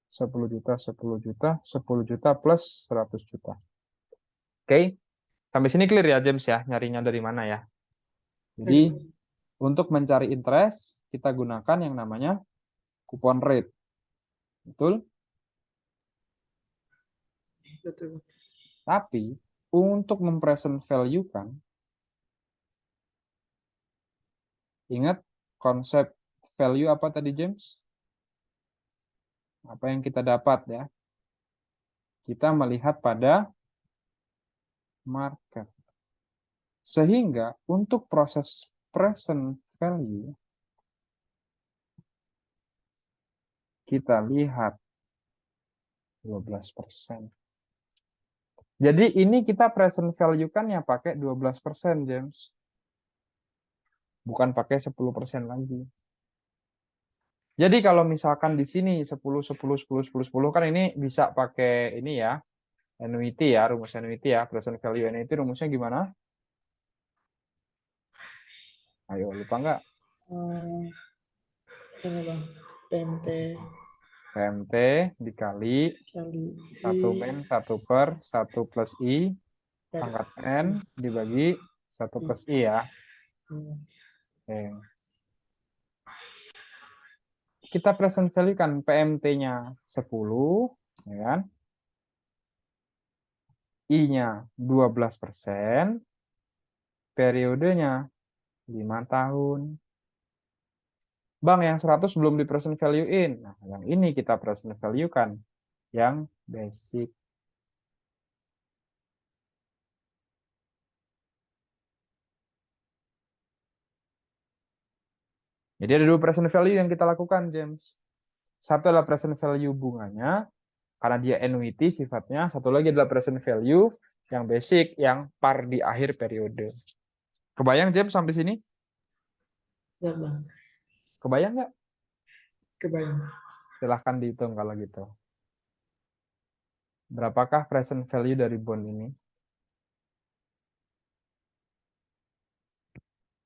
10 juta, 10 juta, 10 juta plus 100 juta. Oke, sampai sini clear ya James ya, nyarinya dari mana ya. Jadi Dari bang. untuk mencari interest, kita gunakan yang namanya coupon rate. Betul? Betul bang. Tapi untuk mempresent value kan, ingat konsep value apa tadi James? Apa yang kita dapat ya? Kita melihat pada market. Sehingga untuk proses present value, kita lihat 12%. Jadi ini kita present value kan ya pakai 12%, James. Bukan pakai 10% lagi. Jadi kalau misalkan di sini 10, 10, 10, 10, 10 kan ini bisa pakai ini ya, annuity ya, rumus annuity ya, present value annuity rumusnya gimana? Ayo, lupa nggak? Eh, ini bang, PMT PMT dikali kali I 1 min 1 per 1 plus I per pangkat N I. dibagi 1 plus I ya. Hmm. Oke. Kita present value kan PMT-nya 10, ya kan? I-nya 12%, periodenya 5 tahun. Bang, yang 100 belum di present value-in. Nah, yang ini kita present value kan, yang basic. Jadi ada dua present value yang kita lakukan, James. Satu adalah present value bunganya, karena dia annuity sifatnya. Satu lagi adalah present value yang basic, yang par di akhir periode. Kebayang, James, sampai sini? Siap bang, Kebayang nggak? kebayang. Silahkan dihitung kalau gitu. Berapakah present value dari bond ini?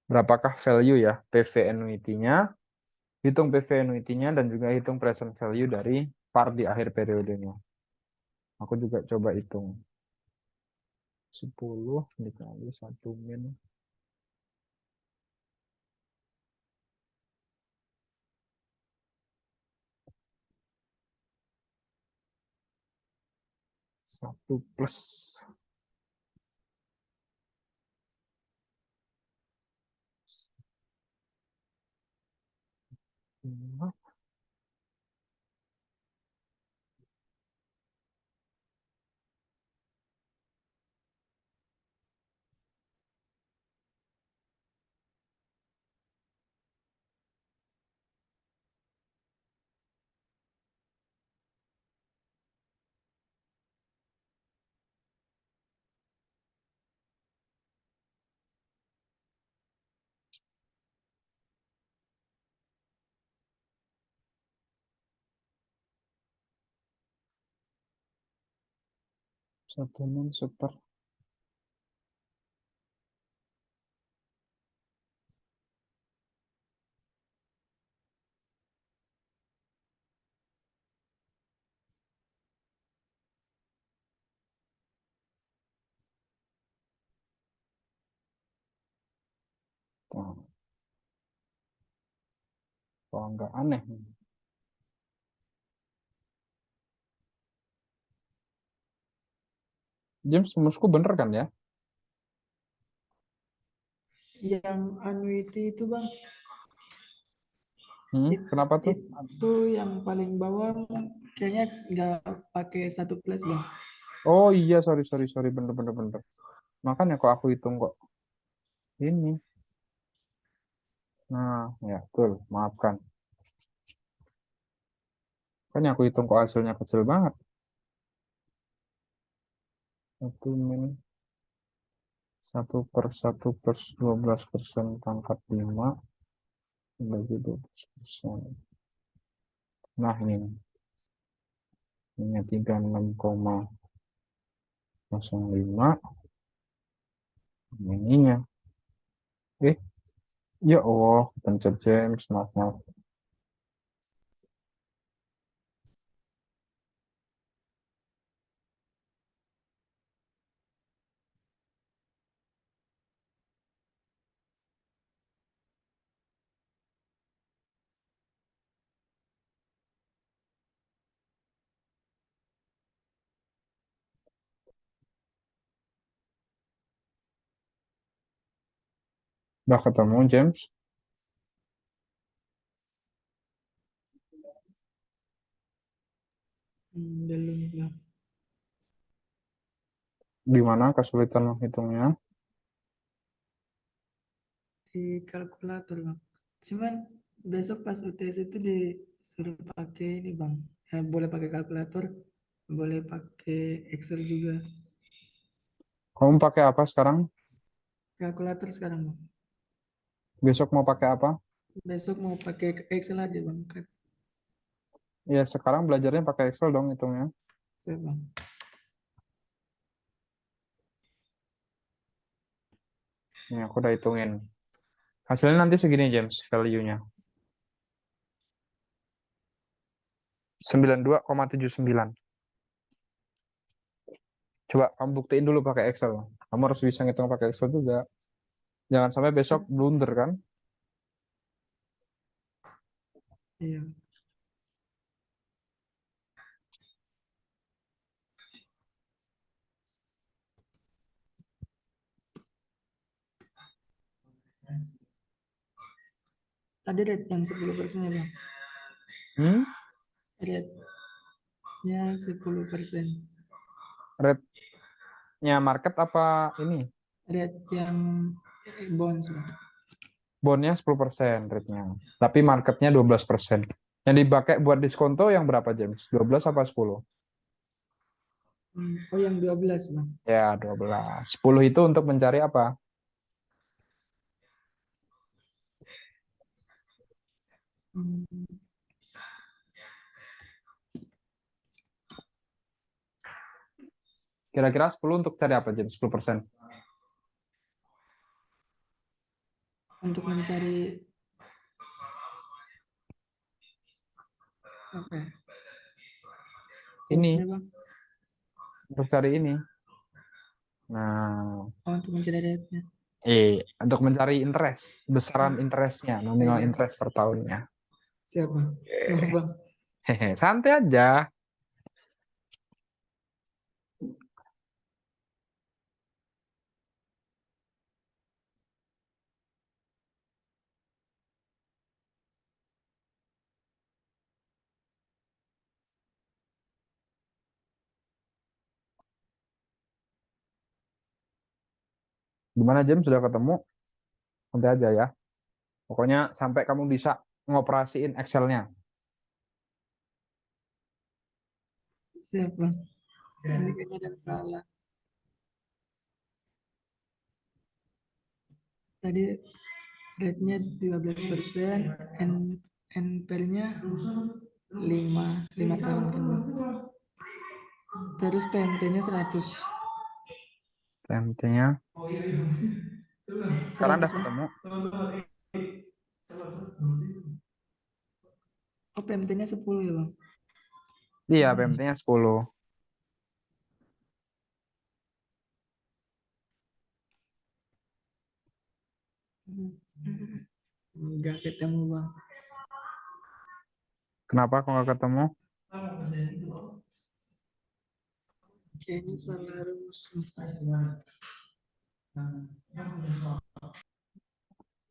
Berapakah value ya PV annuity-nya? Hitung PV annuity-nya dan juga hitung present value dari par di akhir periodenya. Aku juga coba hitung. 10 dikali 1 min 1 plus 5. 1 min super. Tuh. Kalau nggak aneh. James, rumusku bener kan ya? Yang annuity itu bang, Kenapa tuh? itu yang paling bawah kayaknya nggak pakai 1 plus bang. Oh iya, sorry, sorry, sorry, bener, bener, bener. Makanya kok aku hitung kok ini. Nah, ya, betul. Maafkan. Makanya aku hitung kok hasilnya kecil banget. 1 min 1/1/12% pangkat 5 bagi 12%. Nah, ini 36,05. Ininya. Ya Allah, pencet James, maaf, maaf. Udah ketemu, James? Belum bang. Di mana kesulitan menghitungnya? Di kalkulator bang. Cuman besok pas UTS itu disuruh pakai ini bang. Boleh pakai kalkulator, boleh pakai Excel juga. Kamu pakai apa sekarang? Kalkulator sekarang bang. Besok mau pakai apa? Besok mau pakai Excel aja bang. Ya, sekarang belajarnya pakai Excel dong hitungnya. Siap bang. Ini aku udah hitungin. Hasilnya nanti segini, James, value-nya. 92,79. Coba kamu buktiin dulu pakai Excel. Kamu harus bisa ngitung pakai Excel juga. Jangan sampai besok blunder kan? Iya. Tadi rate yang 10% ya bang. Hmm? Rate-nya 10%. Rate-nya market apa ini? Rate yang bonds bang. Bondnya 10% rate-nya. Tapi marketnya 12%. Yang dipakai buat diskonto yang berapa, James? 12 apa 10? Oh yang 12 bang. Ya, 12. 10 itu untuk mencari apa? Hmm, Kira-kira 10 untuk cari apa, James? 10%. untuk mencari apa ya? Ini, Cost-nya bang. untuk cari ini. Nah, Oh, untuk mencari rate-nya. untuk mencari interest. Besaran interestnya, nominal Iya, interest per tahunnya. siap bang. Maaf bang. Hehe, santai aja. Gimana, James? Sudah ketemu? Santai aja ya. Pokoknya sampai kamu bisa ngoperasiin Excel-nya. Siap bang. Ini kayaknya ada salah. Tadi rate-nya 12%, NPL-nya 5 tahun kan bang. Terus PMT-nya 100. PMT-nya sekarang 100 udah Bang. ketemu. Oh, PMT-nya 10 ya Bang. Iya, PMT-nya 10. Enggak ketemu Bang. Kenapa kok nggak ketemu? Kayaknya salah rumus.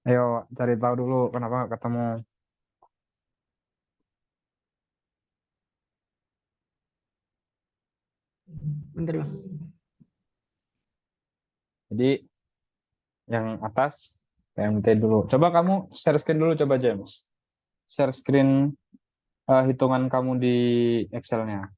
Ayo cari tahu dulu kenapa nggak ketemu. Bentar Bang. Jadi yang atas PMT dulu. Coba kamu share screen dulu coba James. Share screen hitungan kamu di Excel-nya.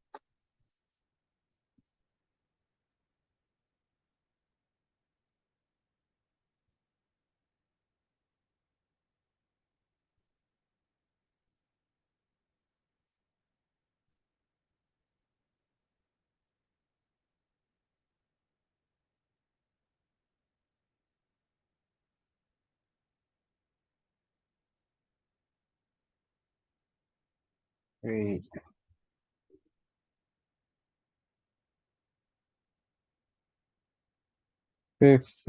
Oke. PV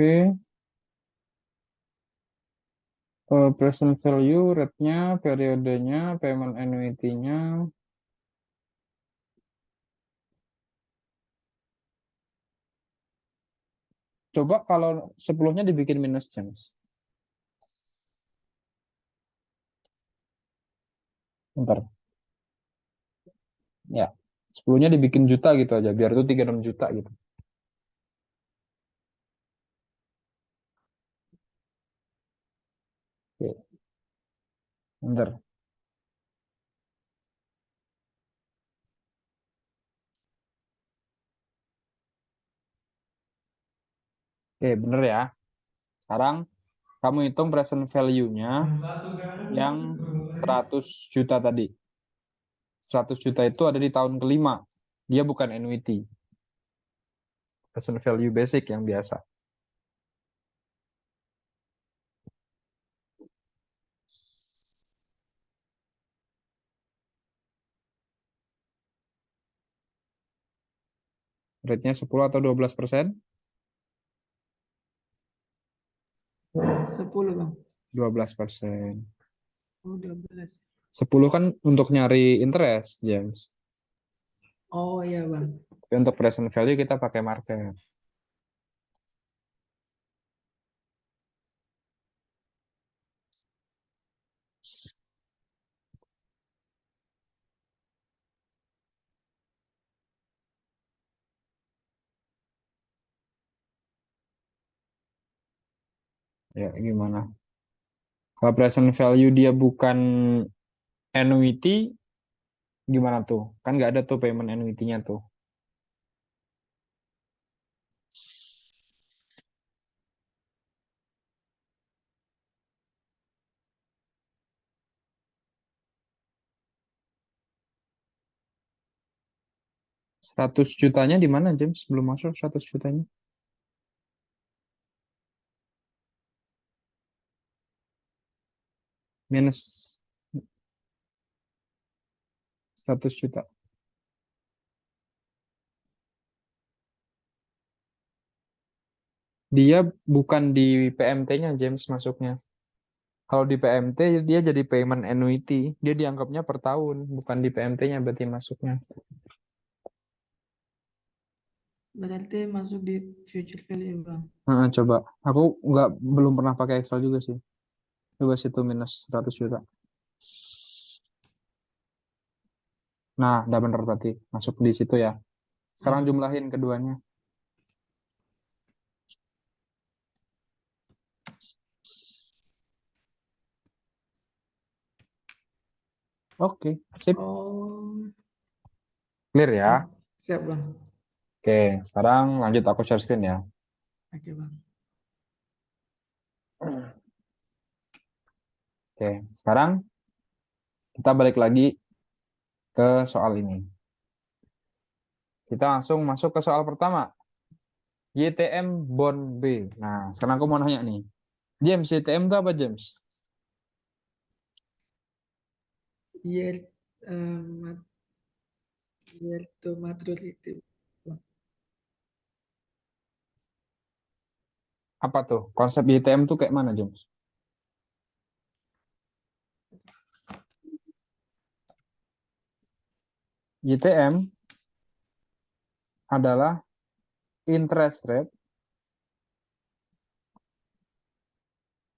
present value, rate-nya, periodenya, payment annuity-nya. Coba kalau 10-nya dibikin minus James. Bentar. Ya. 10-nya dibikin juta gitu aja, biar itu 36 juta gitu. Oke. Bentar. Oke, bener ya. Sekarang kamu hitung present value-nya yang 100 juta tadi. 100 juta itu ada di tahun kelima. Dia bukan annuity. Present value basic yang biasa. Rate-nya 10 atau 12%? 10 Bang. 12%. Oh, 12. 10 kan untuk nyari interest, James. Oh iya Bang. Tapi untuk present value kita pakai market. Ya, gimana? Kalau present value dia bukan annuity, gimana tuh? Kan nggak ada tuh payment annuity-nya tuh. 100 jutanya di mana, James? Belum masuk 100 jutanya. Minus 100 juta. Dia bukan di PMT-nya, James, masuknya. Kalau di PMT, dia jadi payment annuity. Dia dianggapnya per tahun, bukan di PMT-nya berarti masuknya. Berarti masuk di future value Bang. Coba. Aku belum pernah pakai Excel juga sih. Coba situ minus 100 juta. Nah, udah bener berarti. Masuk di situ ya. Sekarang Ya. jumlahin keduanya. Oke, sip. Oh, Clear ya. ya. Siap Bang. Oke, sekarang lanjut aku share screen ya. Oke Bang. Oke, sekarang kita balik lagi ke soal ini. Kita langsung masuk ke soal pertama. YTM bond B. Nah, sekarang aku mau nanya nih. James, YTM itu apa, James? Year mat year to maturity. Bang. Apa tuh? Konsep YTM tuh kayak mana, James? YTM adalah interest rate,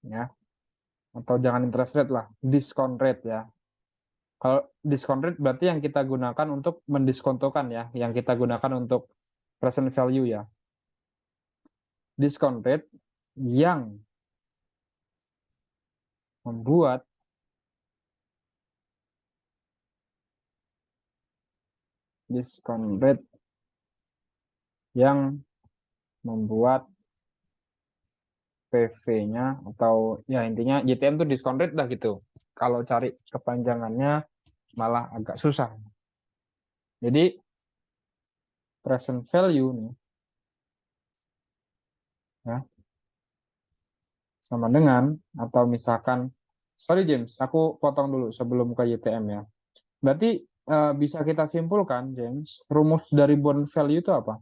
ya, atau jangan interest rate lah, discount rate ya. Kalau discount rate berarti yang kita gunakan untuk mendiskontokan ya, yang kita gunakan untuk present value ya. Discount rate yang membuat discount rate yang membuat PV-nya atau ya intinya YTM itu discount rate lah gitu. Kalau cari kepanjangannya malah agak susah. Jadi present value nih ya sama dengan atau misalkan sorry James, aku potong dulu sebelum ke YTM ya. Berarti bisa kita simpulkan James, rumus dari bond value itu apa?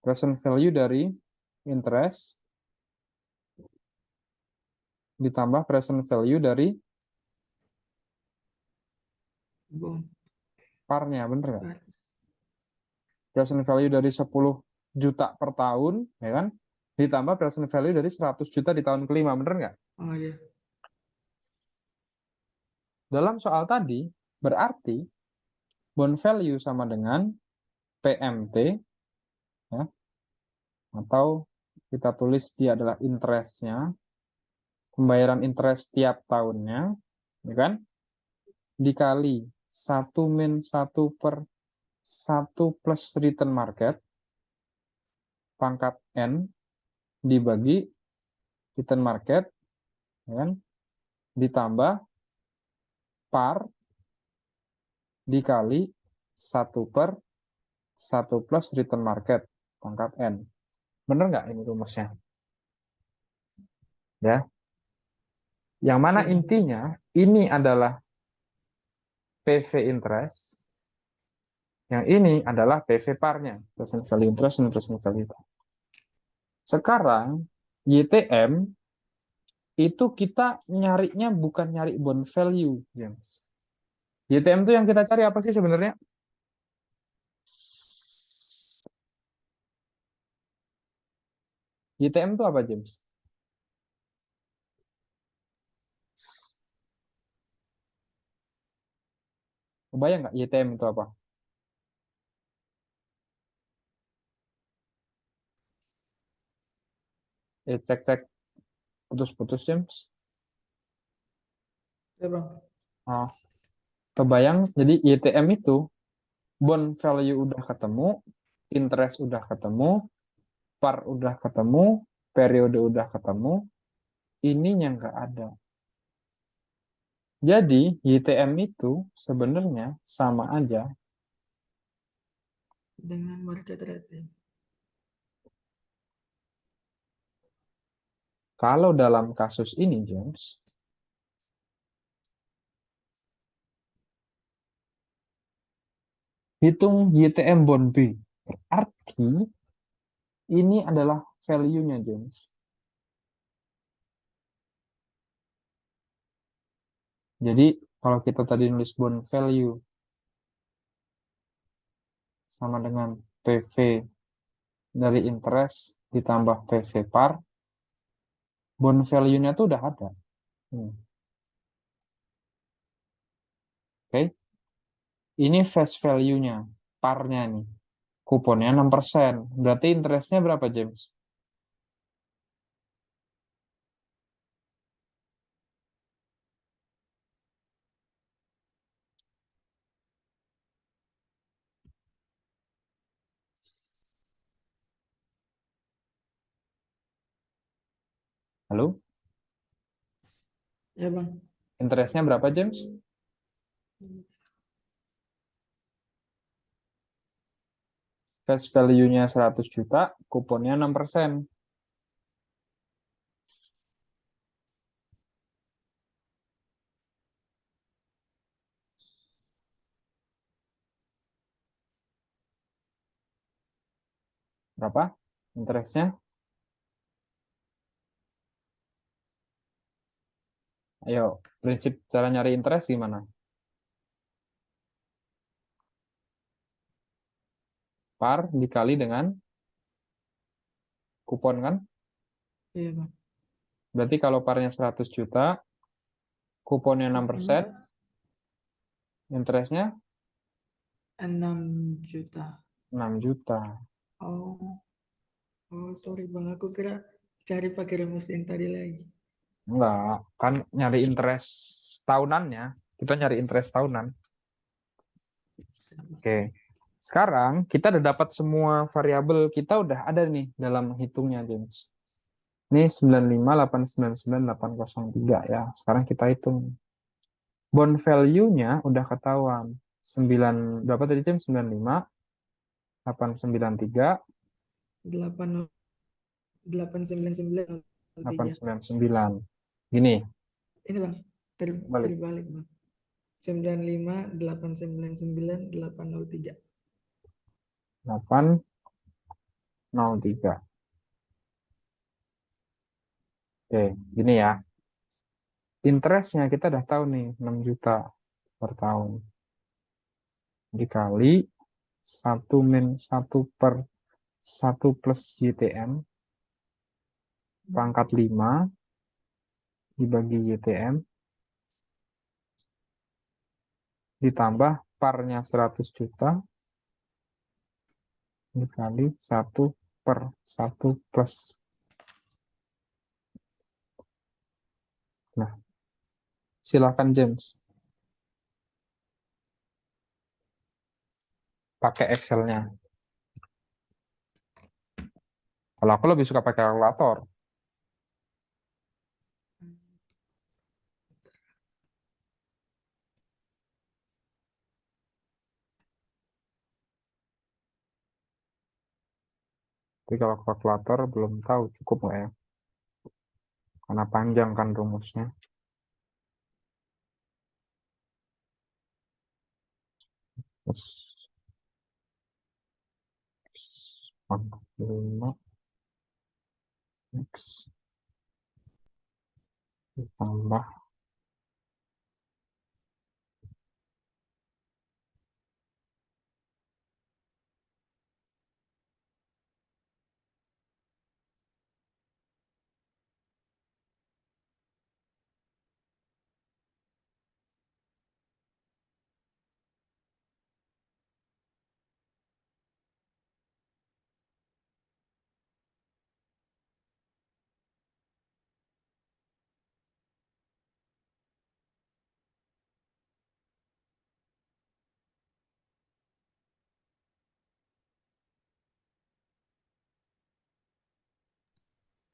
Present value dari interest ditambah present value dari Bond. parnya, bener nggak? Par. Present value dari 10 juta per tahun, ya kan? Ditambah present value dari 100 juta di tahun kelima, bener nggak? Oh ya, Dalam soal tadi, berarti bond value sama dengan PMT, ya, atau kita tulis dia adalah interestnya, pembayaran interest tiap tahunnya, ya kan? Dikali 1 - 1 per 1 plus return market, pangkat N, dibagi return market, ya kan? Ditambah par dikali 1 per 1 plus return market pangkat N. Bener nggak ini rumusnya? Ya. Yang mana oke bang. intinya ini adalah PV interest, yang ini adalah PV parnya, present value interest dan present value par. Sekarang YTM itu kita nyarinya bukan nyari bond value, James. YTM itu yang kita cari apa sih sebenarnya? YTM itu apa, James? Kebayang nggak YTM itu apa? Cek-cek putus-putus, James. Ya bang. Oh, kebayang. Jadi YTM itu bond value udah ketemu, interest udah ketemu, par udah ketemu, periode udah ketemu, ininya nggak ada. Jadi YTM itu sebenarnya sama aja. Dengan market rate. Kalau dalam kasus ini, James, hitung YTM bond B. Berarti ini adalah value-nya, James. Jadi kalau kita tadi nulis bond value sama dengan PV dari interest ditambah PV par, bond value-nya tuh udah ada. Oke, ini face value-nya, parnya nih. Kuponnya 6%. Berarti interestnya berapa, James? Halo? Ya bang. Interestnya berapa, James? Face value-nya 100 juta, kuponnya 6%. Berapa interestnya? Ayo, prinsip cara nyari interest gimana? Par dikali dengan kupon kan? Iya bang. Berarti kalau parnya 100 juta, kuponnya 6%, Kuponnya interestnya 6 juta. 6 juta. Oh, oh sorry bang, aku kira cari pakai rumus yang tadi lagi. Enggak, kan nyari interest tahunannya. Kita nyari interest tahunan. Siap, Bang. Oke. Sekarang kita udah dapat semua variabel, kita udah ada nih dalam hitungnya, James. Ini 95, 899, 803 ya. Sekarang kita hitung. Bond value-nya udah ketahuan. 9 berapa tadi, James? 95, 893, 88993. 899. Gini, Ini bang, balik. terbalik bang. 95899 803. 803. Oke, gini ya. Interestnya kita udah tahu nih, 6 juta per tahun. Dikali 1 plus YTM pangkat 5 dibagi YTM ditambah parnya 100 juta dikali 1/1 plus. Nah, silakan James. Pakai Excel-nya. Kalau aku lebih suka pakai kalkulator. Tapi kalau kalkulator belum tahu cukup nggak ya. Karena panjang kan rumusnya. Terus 5 X ditambah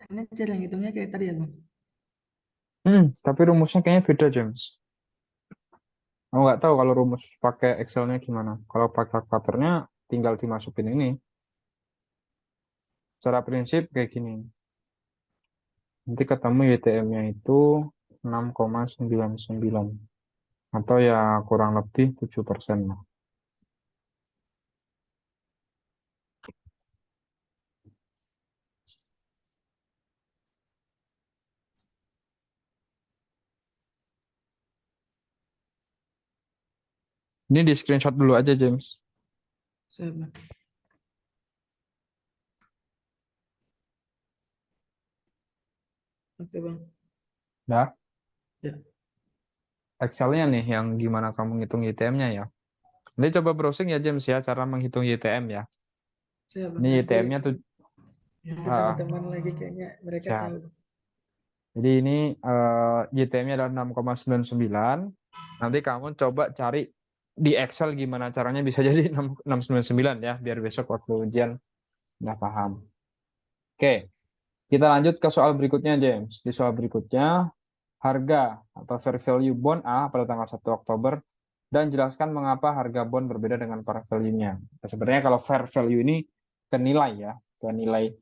Ini cara ngitungnya kayak tadi ya bang. tapi rumusnya kayaknya beda, James. Aku nggak tahu kalau rumus pakai Excel-nya gimana. Kalau pakai kalkulatornya tinggal dimasukin ini. Secara prinsip kayak gini. Nanti ketemu YTM-nya itu 6,99 atau ya kurang lebih 7% lah. Ini di screenshot dulu aja, James. Siap bang. Oke bang. Ya, Ya, Excel-nya nih yang gimana kamu ngitung YTM-nya ya. Nanti coba browsing ya, James ya, cara menghitung YTM ya. siap bang. Ini Nanti YTM-nya tuh, nanti ah, teman-teman lagi kayaknya mereka ya. tahu. Jadi ini YTM-nya adalah 6,99. Nanti kamu coba cari di Excel gimana caranya bisa jadi 6,699 ya, biar besok waktu ujian udah paham. Oke, kita lanjut ke soal berikutnya, James. Di soal berikutnya, harga atau fair value bond A pada tanggal 1 Oktober dan jelaskan mengapa harga bond berbeda dengan par value-nya. Nah, sebenarnya kalau fair value ini ke nilai ya, ke nilai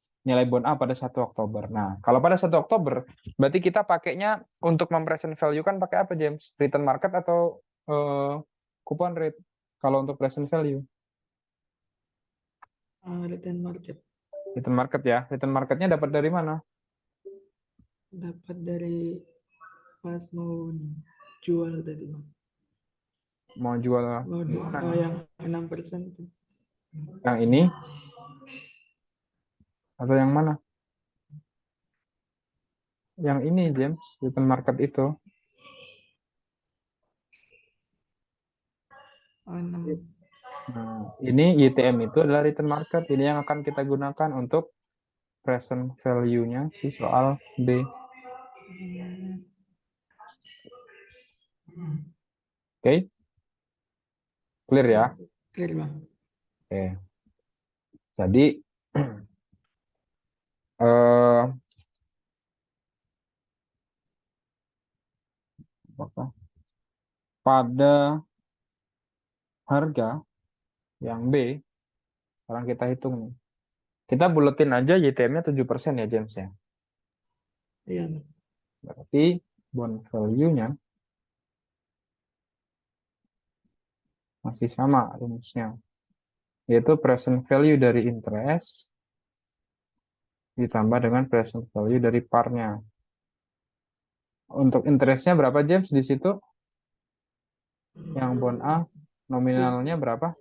bond A pada 1 Oktober. Nah, kalau pada 1 Oktober berarti kita pakainya untuk mempresent value kan pakai apa, James? Return market atau coupon rate kalau untuk present value? Return market. Return market ya. Return marketnya dapat dari mana? Dapat dari pas mau jual tadi bang. Mau jual Mau mana? yang 6% tuh. Yang ini atau yang mana? Yang ini, James, return market itu. Oh, 6. Nah, ini YTM itu adalah return market. Ini yang akan kita gunakan untuk present value-nya si soal B. Oke, clear ya? Clear bang. Oke. Jadi eh pada harga yang B, sekarang kita hitung nih. Kita buletin aja YTM-nya 7% ya, James ya. Iya bang. Berarti bond value-nya masih sama rumusnya, yaitu present value dari interest ditambah dengan present value dari par-nya. Untuk interestnya berapa, James, di situ? Yang bond A nominalnya berapa?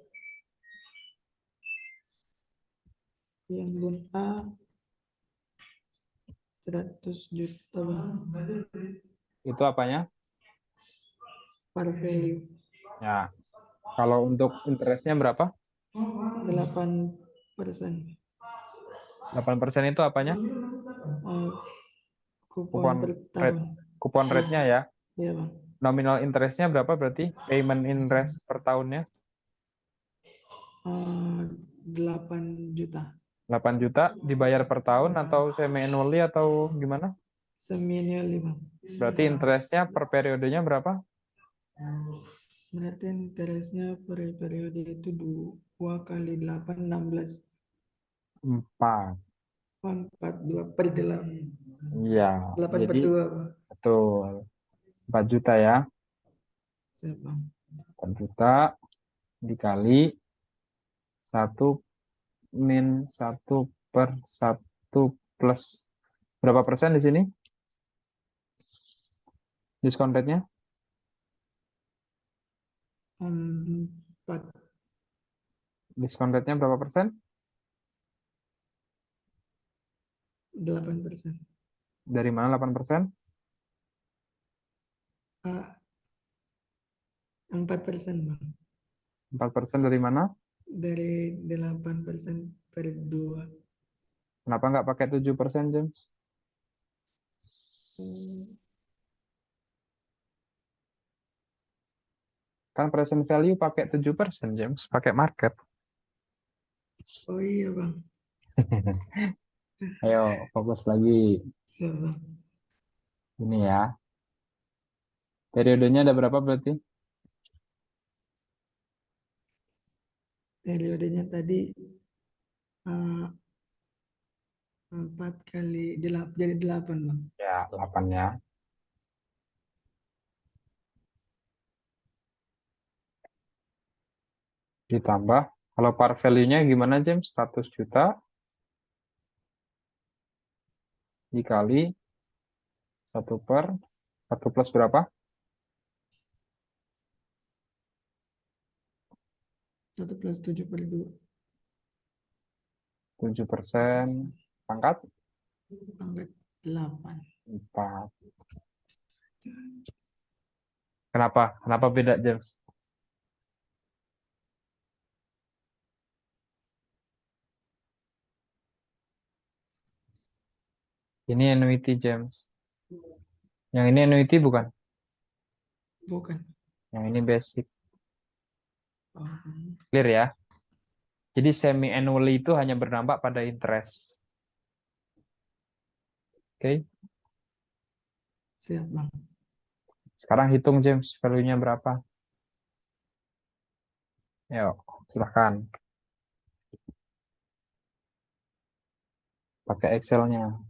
Yang bond A 100 juta bang. Itu apanya? Par value. Ya, kalau untuk interestnya berapa? 8%. 8% itu apanya? Kupon Kupon per rate. tahun. Kupon rate-nya ya. Iya bang. Nominal interestnya berapa berarti? Payment interest per tahunnya? 8 juta. 8 juta dibayar per tahun atau semi annually atau gimana? Semiannual bang. Berarti interestnya per periodenya berapa? Berarti interestnya per periode itu 2 kali 8, 16. 4. 42 per 8. Iya, 8 per jadi 2 bang. betul. 4 juta ya. Siap bang. 4 juta dikali 1 min 1 per 1 plus berapa persen di sini? Diskon rate-nya? 4. Diskon rate-nya berapa persen? 8%. Dari mana 8%? 4% bang. 4% dari mana? Dari 8% per 2. Kenapa nggak pakai 7%, James? Kan present value pakai 7%, James. Pakai market. Oh iya bang. Ayo, fokus lagi. Siap bang. Ini ya. Periodenya ada berapa berarti? Periodenya tadi 4 kali 8 jadi 8 bang. Ya, 8 ya. Ditambah, kalau par value-nya gimana, James? 100 juta dikali 1 per 1 plus berapa? 1 plus 7 per 2. 7% pangkat Pangkat 8. 4. Kenapa? Kenapa beda, James? Ini annuity, James. Yang ini annuity bukan? Bukan. Yang ini basic. Oh, Clear ya? Jadi semi annually itu hanya berdampak pada interest. Oke? siap bang. Sekarang hitung James, value-nya berapa? Yuk, silahkan. Pakai Excel-nya.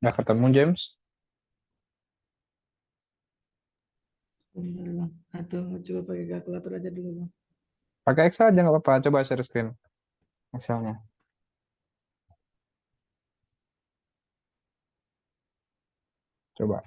Udah ketemu James? Bentar bang. Atau mau coba pakai kalkulator aja dulu bang. Pakai Excel aja nggak apa-apa. Coba share screen Excel-nya. Coba.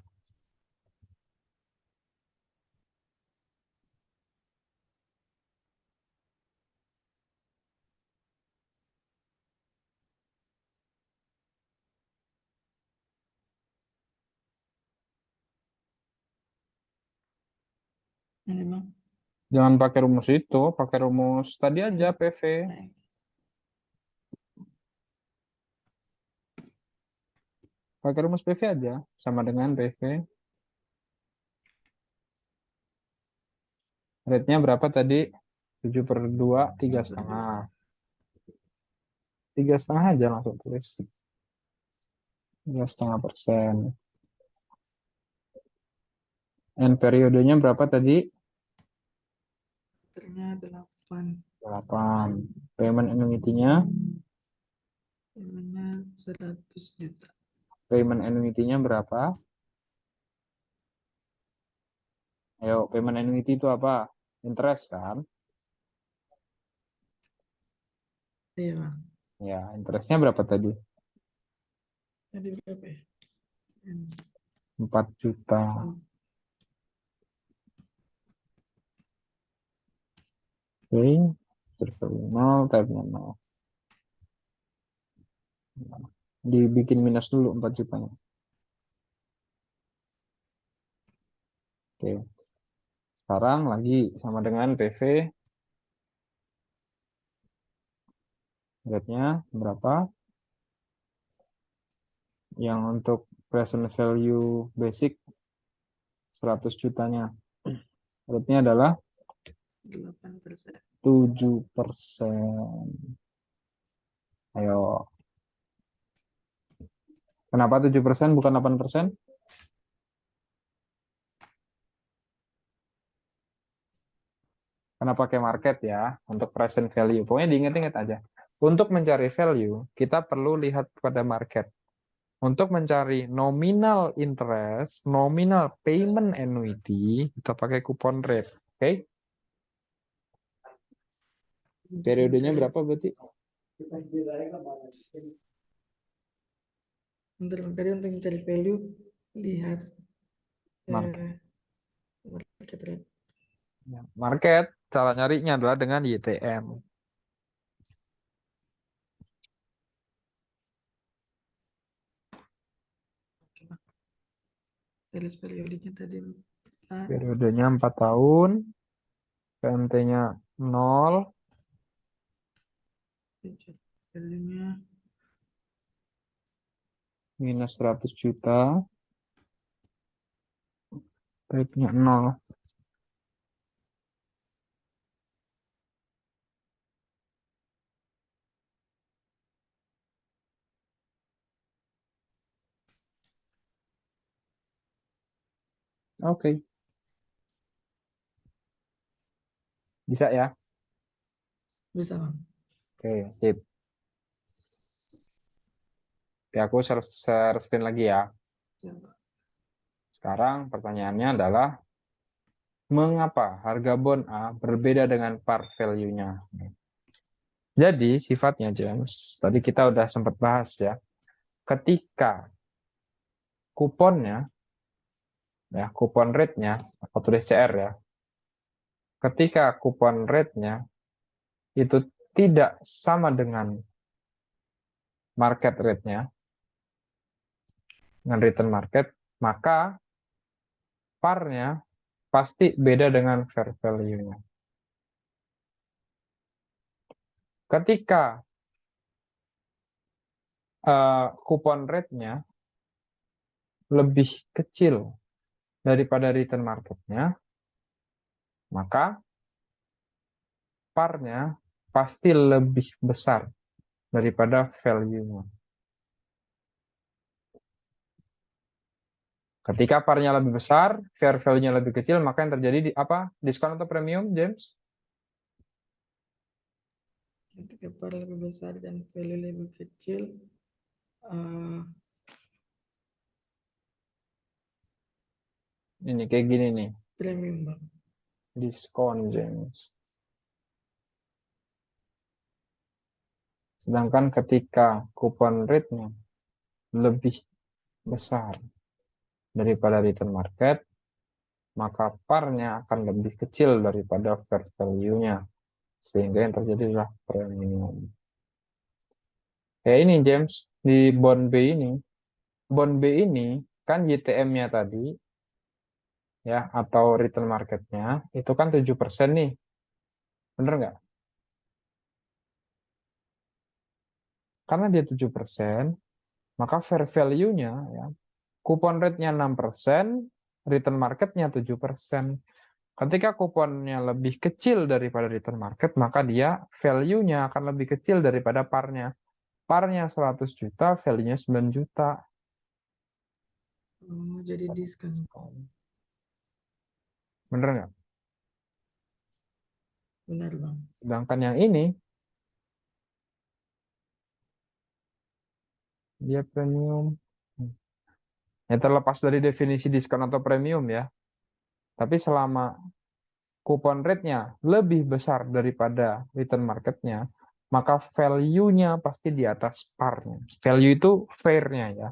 Ini bang. Jangan pakai rumus itu, pakai rumus tadi aja Ini. PV. Naik. Pakai rumus PV aja, sama dengan PV. Rate-nya berapa tadi? 7/2, 3,5. 7/2. 3,5 aja langsung tulis. 3,5%. And periodenya berapa tadi? Ternyata 8. 8. Payment annuity-nya? Paymentnya 100 juta. Payment annuity-nya berapa? Ayo, payment annuity itu apa? Interest kan? Iya bang. Ya, interestnya berapa tadi? Tadi berapa ya? 4 juta. Oke, terminal, terminal. Dibikin minus dulu 4 jutanya. Oke, sekarang lagi sama dengan PV. Rate-nya berapa? Yang untuk present value basic 100 jutanya. Rate-nya adalah 8%. 7%. Ayo, kenapa 7% bukan 8%? Karena pakai market ya, untuk present value. Pokoknya diingat-ingat aja. Untuk mencari value, kita perlu lihat pada market. Untuk mencari nominal interest, nominal payment annuity, kita pakai coupon rate. Oke? Untuk Periodenya mencari. berapa berarti? Bentar bang. Tadi untuk mencari value lihat Market. market rate. Market, cara nyarinya adalah dengan YTN. Oke bang. Sales periodiknya tadi A, Periodenya 4 tahun. PMT-nya 0. value-nya Minus 100 juta. Type-nya 0. Oke. Bisa ya? bisa bang. Oke, sip. Oke, aku share screen lagi ya. Siapa? Sekarang pertanyaannya adalah, mengapa harga bond A berbeda dengan par value-nya? Jadi sifatnya, James, tadi kita udah sempat bahas ya. Ketika kuponnya, ya kupon rate-nya, aku tulis CR ya. Ketika kupon rate-nya itu tidak sama dengan market rate-nya, dengan return market, maka par-nya pasti beda dengan fair value-nya. Ketika kupon rate-nya lebih kecil daripada return market-nya, maka par-nya pasti lebih besar daripada value-nya. Ketika par-nya lebih besar, fair value-nya lebih kecil, maka yang terjadi di apa? Diskon atau premium, James? Ketika par lebih besar dan value lebih kecil, eh, Ini kayak gini nih, premium bang. diskon, James. Sedangkan ketika kupon rate-nya lebih besar daripada return market, maka par-nya akan lebih kecil daripada fair value-nya. Sehingga yang terjadi adalah premium. Kayak ini, James, di bond B ini. Bond B ini kan YTM-nya tadi, ya, atau return market-nya, itu kan 7% nih. Bener nggak? Karena dia 7%, maka fair value-nya, ya, kupon rate-nya 6%, return market-nya 7%. Ketika kuponnya lebih kecil daripada return market, maka dia value-nya akan lebih kecil daripada par-nya. Par-nya 100 juta, value-nya 9 juta. Oh, jadi diskon. Bener nggak? Benar bang. Sedangkan yang ini, dia premium. Ya terlepas dari definisi diskon atau premium ya. Tapi selama kupon rate-nya lebih besar daripada return market-nya, maka value-nya pasti di atas par-nya. Value itu fair-nya ya.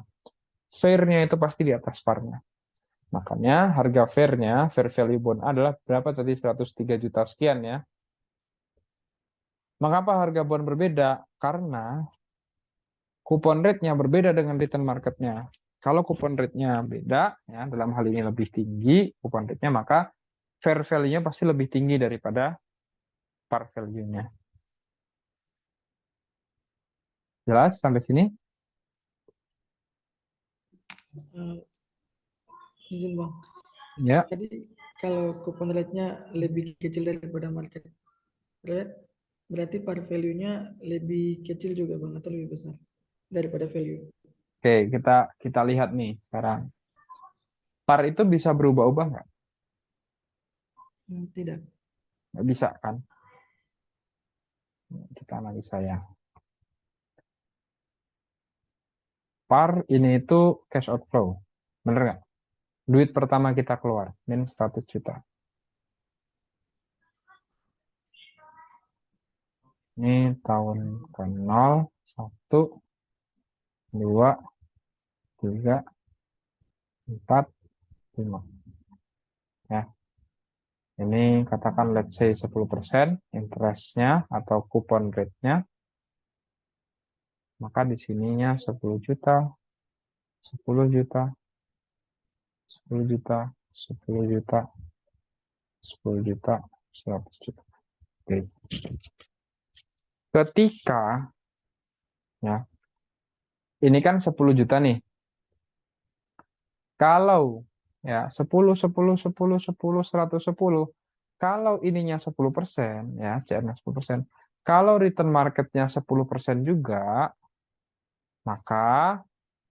Fair-nya itu pasti di atas par-nya. Makanya harga fair-nya, fair value bond adalah berapa tadi? 103 juta sekian ya. Mengapa harga bond berbeda? Karena kupon rate-nya berbeda dengan return market-nya. Kalau kupon rate-nya beda, ya, dalam hal ini lebih tinggi kupon rate-nya, maka fair value-nya pasti lebih tinggi daripada par value-nya. Jelas sampai sini? Eh, izin bang. Ya. Tadi kalau coupon rate-nya lebih kecil daripada market rate, berarti par value-nya lebih kecil juga bang atau lebih besar daripada value? Oke, kita lihat nih sekarang. Par itu bisa berubah-ubah nggak? Tidak. Nggak bisa kan? Kita analisa ya. Par ini itu cash outflow. Bener nggak? Duit pertama kita keluar, min 100 juta. Ini tahun ke 0, 1, 2, 3, 4, 5. Ya. Ini katakan let's say 10% interest-nya atau kupon rate-nya. Maka di sininya 10 juta, 10 juta, 10 juta. 10 juta, 10 juta, 100 juta. Oke. Ketika, ya, ini kan 10 juta nih. Kalau, ya, 10, 10, 10, 10, 110. Kalau ininya 10%, ya, CR-nya 10%. Kalau return marketnya 10% juga, maka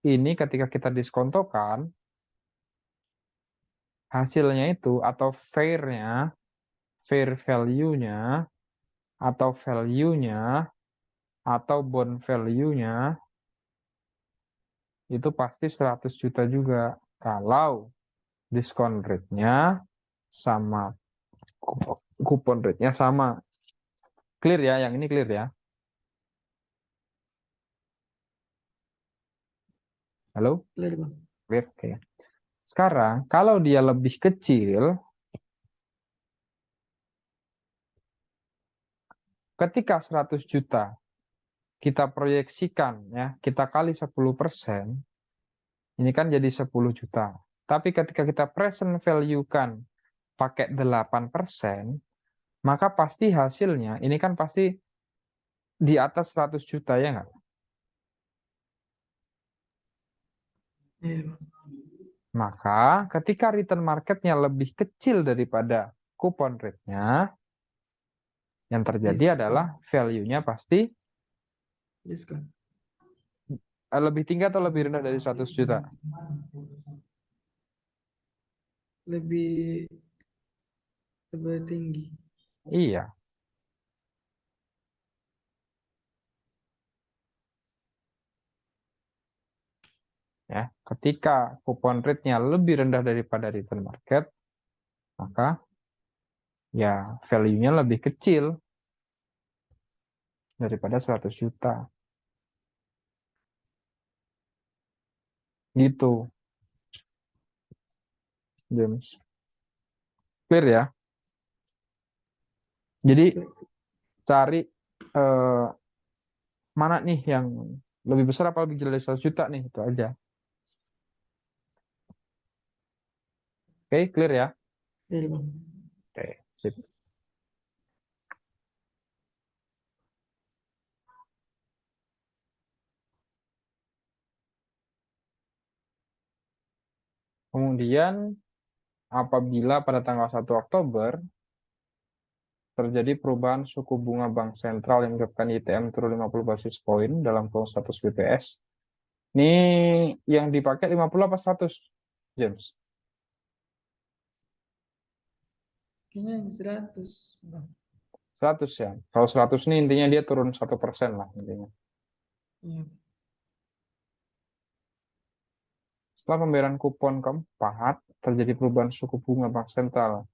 ini ketika kita diskontokan, hasilnya itu atau fair-nya, fair value-nya, atau value-nya, atau bond value-nya, itu pasti 100 juta juga. Kalau diskon rate-nya sama, kupon rate-nya sama. Clear ya, yang ini clear ya. Halo? Clear, Bang. Clear, oke. Sekarang, kalau dia lebih kecil, ketika 100 juta kita proyeksikan, ya, kita kali 10%, ini kan jadi 10 juta. Tapi ketika kita present value-kan pakai 8%, maka pasti hasilnya, ini kan pasti di atas 100 juta, ya nggak? Iya, Bang. Maka ketika return marketnya lebih kecil daripada kupon rate-nya, yang terjadi Diskon. adalah value-nya pasti Diskon. lebih tinggi atau lebih rendah dari 100 juta? Lebih lebih tinggi. Iya. Ya, ketika kupon rate-nya lebih rendah daripada return market, maka ya value-nya lebih kecil daripada 100 juta. Gitu, James. Clear ya? Jadi cari eh, mana nih yang lebih besar apa lebih kecil dari 100 juta nih, itu aja. Oke, clear ya? Iya, Bang. Oke, sip. Kemudian apabila pada tanggal 1 Oktober terjadi perubahan suku bunga bank sentral yang menyebabkan YTM turun 50 basis point dalam kurun 100 BPS. Ini yang dipakai 50 apa 100, James? Kayaknya yang 100, Bang. 100 ya. Kalau 100 ini intinya dia turun 1% lah intinya. Iya. Setelah pembayaran kupon keempat, terjadi perubahan suku bunga bank sentral.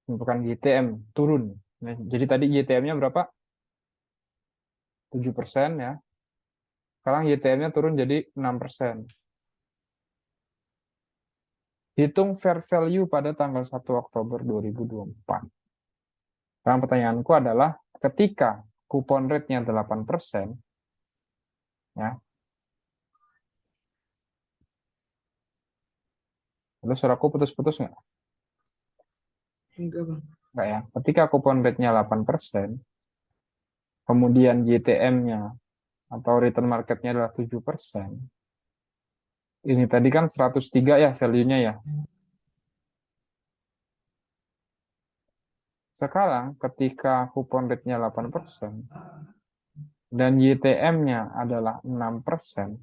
Menyebabkan YTM turun. Nah, jadi tadi YTM-nya berapa? 7% ya. Sekarang YTM-nya turun jadi 6%. Hitung fair value pada tanggal 1 Oktober 2024. Sekarang pertanyaanku adalah, ketika kupon rate-nya 8%, ya, lalu suaraku putus-putus nggak? Enggak, Bang. Nggak ya. Ketika kupon rate-nya 8%, kemudian YTM-nya atau return market-nya adalah 7%. Ini tadi kan 103 ya value-nya ya. Sekarang ketika kupon rate-nya 8% dan YTM-nya adalah 6%,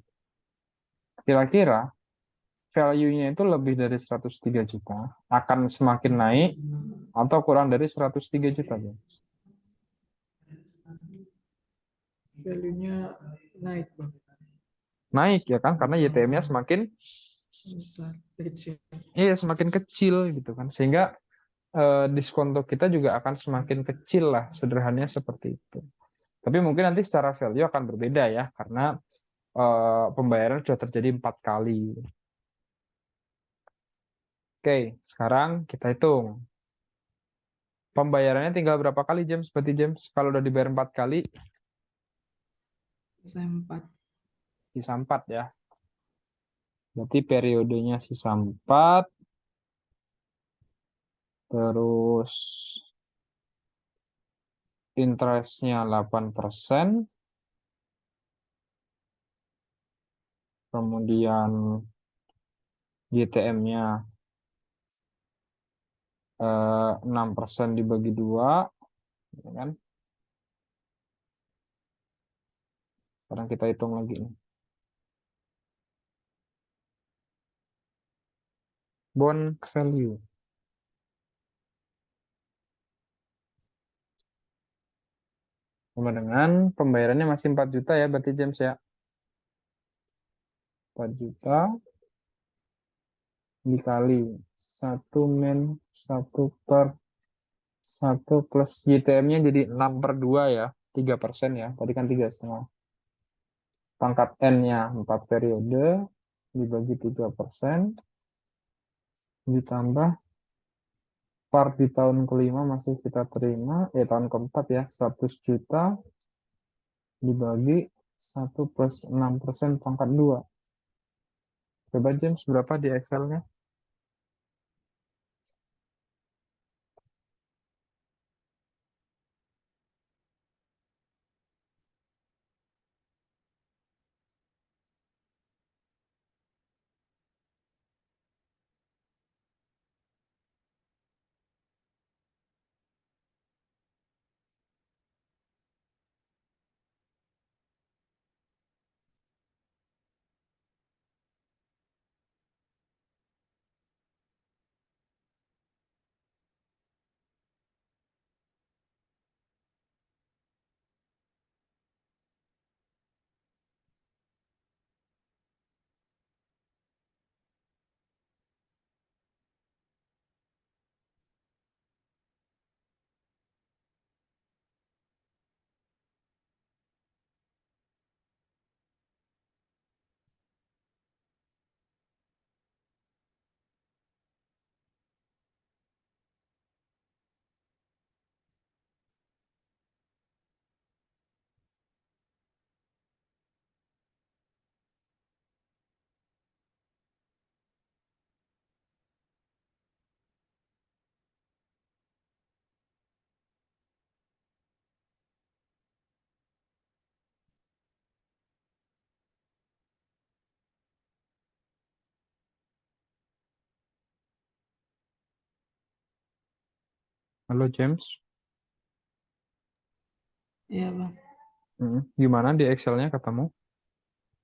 kira-kira value-nya itu lebih dari 103 juta, akan semakin naik atau kurang dari 103 juta, Bos? Value-nya naik, Bang. Naik ya kan, karena YTM-nya semakin Besar, kecil. semakin kecil gitu kan, sehingga diskonto kita juga akan semakin kecil lah, sederhananya seperti itu. Tapi mungkin nanti secara value akan berbeda ya, karena pembayaran sudah terjadi 4 kali. Oke, sekarang kita hitung. Pembayarannya tinggal berapa kali, James? Berarti James, kalau udah dibayar 4 kali, Saya 4. sisa 4 ya. Berarti periodenya sisa 4. terus interestnya 8%, kemudian YTM-nya 6% dibagi 2, ya kan? Sekarang kita hitung lagi nih. Bond value. Sama dengan pembayarannya masih 4 juta ya, berarti James ya. 4 juta dikali 1 min 1 per 1 plus YTM-nya jadi 6 per 2 ya. 3% ya. Tadi kan 3,5. Pangkat N-nya 4 periode dibagi 3%. Ditambah par di tahun kelima masih kita terima. Tahun keempat ya. 100 juta dibagi 1 plus 6% pangkat 2. Coba James berapa di Excel-nya? Halo James. Iya bang. Gimana di Excel-nya katamu?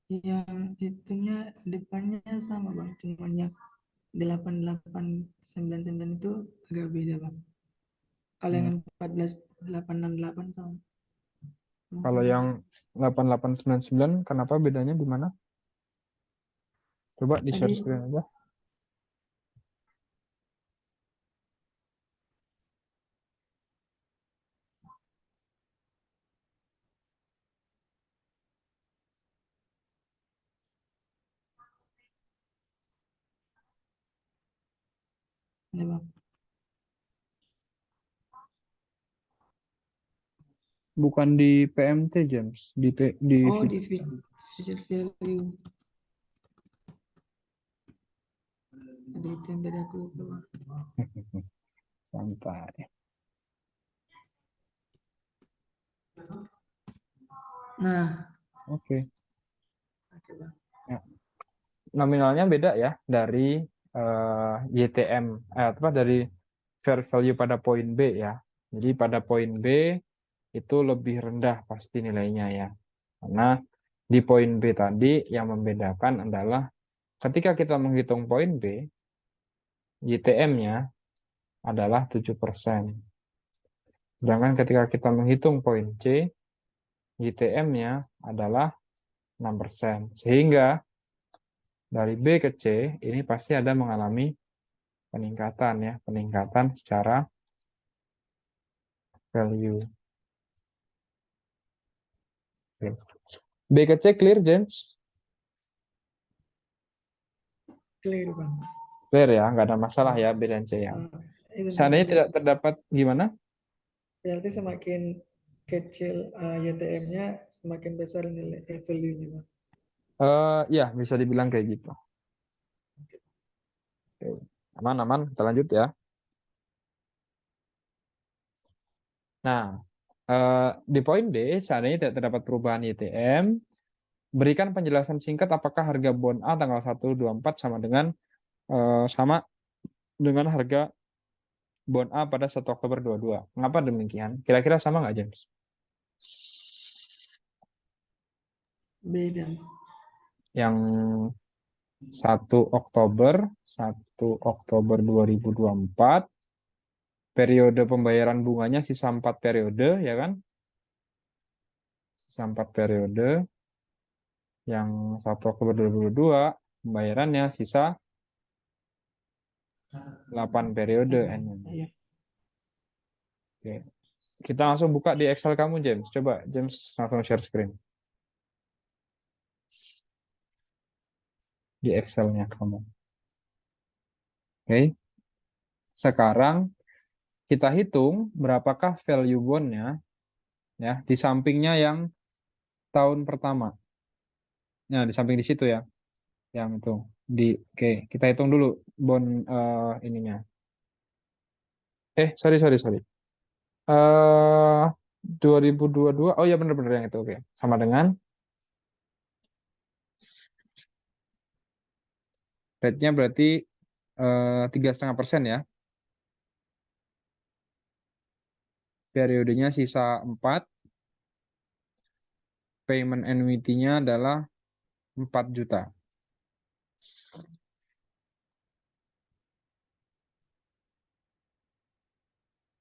Yang itunya depannya sama bang, cuma yang 8899 itu agak beda bang. Kalau Hmm. yang 14868 sama. Kalau Mungkin yang agak 8899 kenapa bedanya di mana? Coba di share tadi screen aja. ya bang. Bukan di PMT James, di Oh di future value. Ada itu yang tadi aku lupa bang. santai. Nah, Oke. oke bang. Ya. Nominalnya beda ya dari YTM apa dari fair value pada poin B ya. Jadi pada poin B itu lebih rendah pasti nilainya ya. Karena di poin B tadi yang membedakan adalah ketika kita menghitung poin B, YTM-nya adalah 7%. Sedangkan ketika kita menghitung poin C, YTM-nya adalah 6%. Sehingga dari B ke C ini pasti ada mengalami peningkatan ya, peningkatan secara value. B ke C clear, James? Clear bang. Clear ya, nggak ada masalah ya B dan C ya. Nah, itu bang. Seandainya tidak terdapat gimana? Berarti semakin kecil YTM-nya, semakin besar nilai value-nya bang. Ya, bisa dibilang kayak gitu. Oke. Aman-aman, kita lanjut ya. Nah, di poin D, seandainya tidak terdapat perubahan YTM, berikan penjelasan singkat apakah harga bond A tanggal 1/24 sama dengan harga bond A pada 1 Oktober 22. Mengapa demikian? Kira-kira sama nggak, James? Beda. Yang 1 Oktober 2024, periode pembayaran bunganya sisa 4 periode, ya kan? Sisa 4 periode. Yang 1 Oktober 2022, pembayarannya sisa 8 periode. Iya. Oke. Kita langsung buka di Excel kamu, James. Coba, James, langsung share screen. Di Excelnya kamu. Oke. Sekarang kita hitung berapakah value bondnya ya di sampingnya yang tahun pertama. Nah, di samping di situ ya, yang itu. Oke, kita hitung dulu bond ininya. Sorry, sorry, sorry. 2022. Oh ya, benar-benar yang itu. Oke. Sama dengan rate-nya berarti 3,5% ya. Periodenya sisa 4. Payment annuity-nya adalah 4 juta.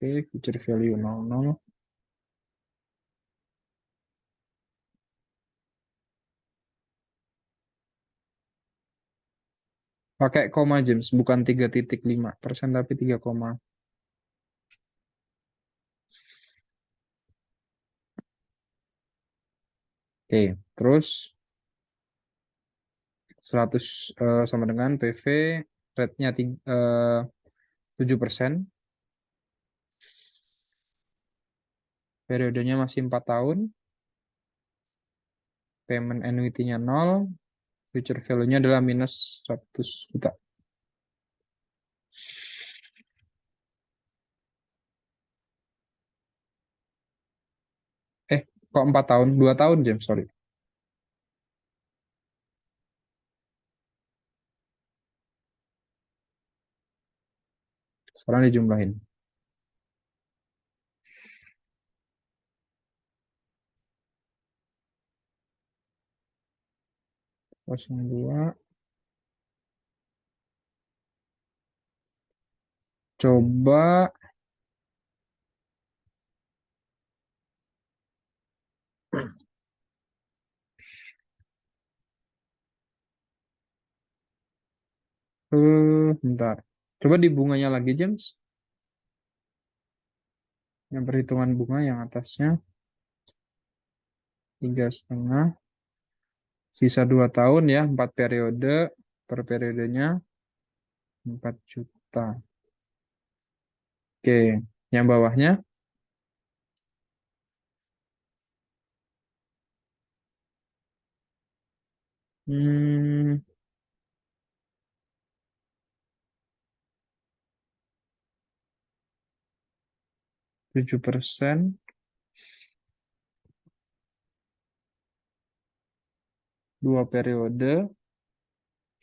Oke, future value 00. Pakai koma, James, bukan 3,5% tapi 3 koma. Oke, terus 100 sama dengan PV rate-nya 7%. Periodenya masih 4 tahun. Payment annuity-nya 0. Future value-nya adalah minus 100 juta. Kok 4 tahun? 2 tahun, James, sorry. Sekarang dijumlahin. Kosong 2. Coba bentar. Coba di bunganya lagi, James. Yang perhitungan bunga yang atasnya 3,5. Sisa 2 tahun ya, 4 periode. Per periodenya 4 juta. Oke, yang bawahnya hmm, 7%, 2 periode,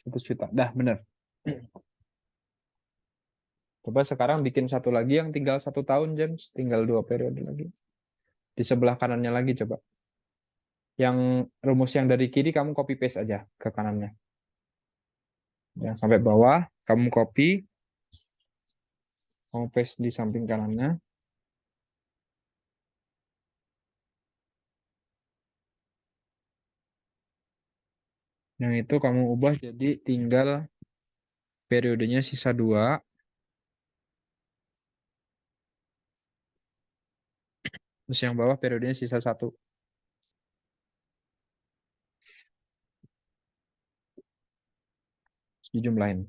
1 juta. Dah, bener. Coba sekarang bikin satu lagi yang tinggal 1 tahun, James. Tinggal 2 periode lagi. Di sebelah kanannya lagi coba. Yang rumus yang dari kiri kamu copy paste aja ke kanannya. Yang sampai bawah, kamu kamu paste di samping kanannya. Yang itu kamu ubah jadi tinggal periodenya sisa 2. Terus yang bawah periodenya sisa 1. Dijumlahin.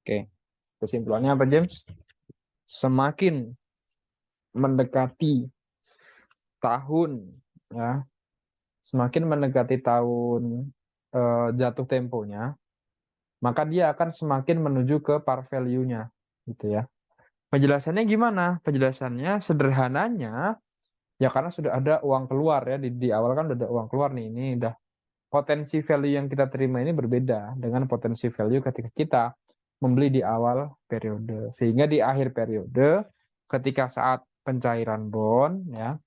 Oke. Kesimpulannya apa, James? Semakin mendekati tahun ya, semakin mendekati tahun jatuh temponya, maka dia akan semakin menuju ke par value-nya, gitu ya. Penjelasannya gimana? Penjelasannya sederhananya ya karena sudah ada uang keluar ya di awal kan udah ada uang keluar nih. Ini udah potensi value yang kita terima ini berbeda dengan potensi value ketika kita membeli di awal periode. Sehingga di akhir periode ketika saat pencairan bond ya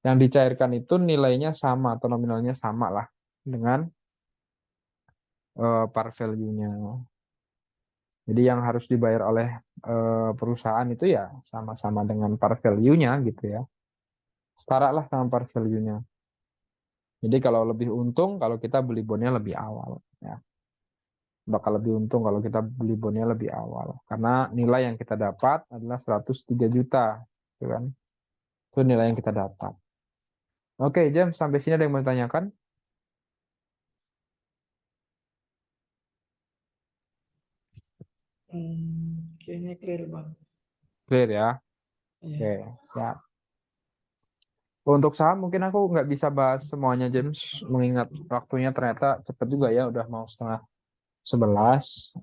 yang dicairkan itu nilainya sama atau nominalnya sama lah dengan par value-nya. Jadi yang harus dibayar oleh perusahaan itu ya sama-sama dengan par value-nya gitu ya. Setara lah sama par value-nya. Jadi kalau lebih untung kalau kita beli bondnya lebih awal ya. Bakal lebih untung kalau kita beli bondnya lebih awal. Karena nilai yang kita dapat adalah 103 juta. Gitu kan? Itu nilai yang kita dapat. Oke, James, sampai sini ada yang mau ditanyakan? Kayaknya clear bang. Clear ya? Oke, Iya. siap. Untuk saham mungkin aku nggak bisa bahas semuanya, James. Mengingat waktunya ternyata cepet juga ya, udah mau setengah 11.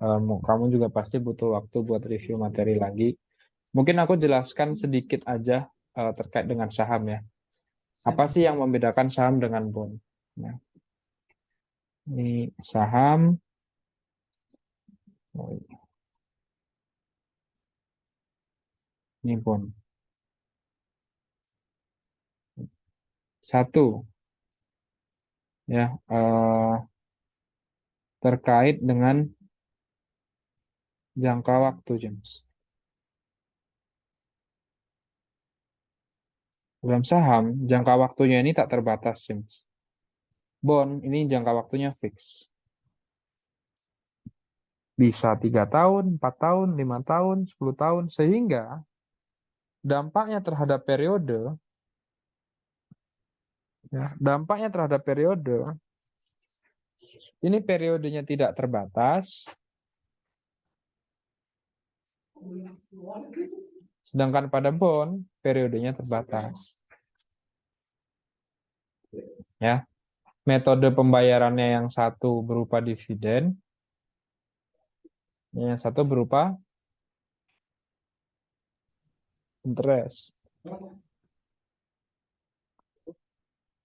Kamu juga pasti butuh waktu buat review materi lagi. Mungkin aku jelaskan sedikit aja terkait dengan saham ya. Siap Apa bang. sih yang membedakan saham dengan bond? Nah, ini saham, oh, ini bond. Satu, ya terkait dengan jangka waktu, James. Dalam saham, jangka waktunya ini tak terbatas, James. Bond ini jangka waktunya fix. Bisa 3 tahun, 4 tahun, 5 tahun, 10 tahun, sehingga dampaknya terhadap periode, ya, dampaknya terhadap periode, ini periodenya tidak terbatas, sedangkan pada bond, periodenya terbatas. Ya, metode pembayarannya yang satu berupa dividen, yang satu berupa interest.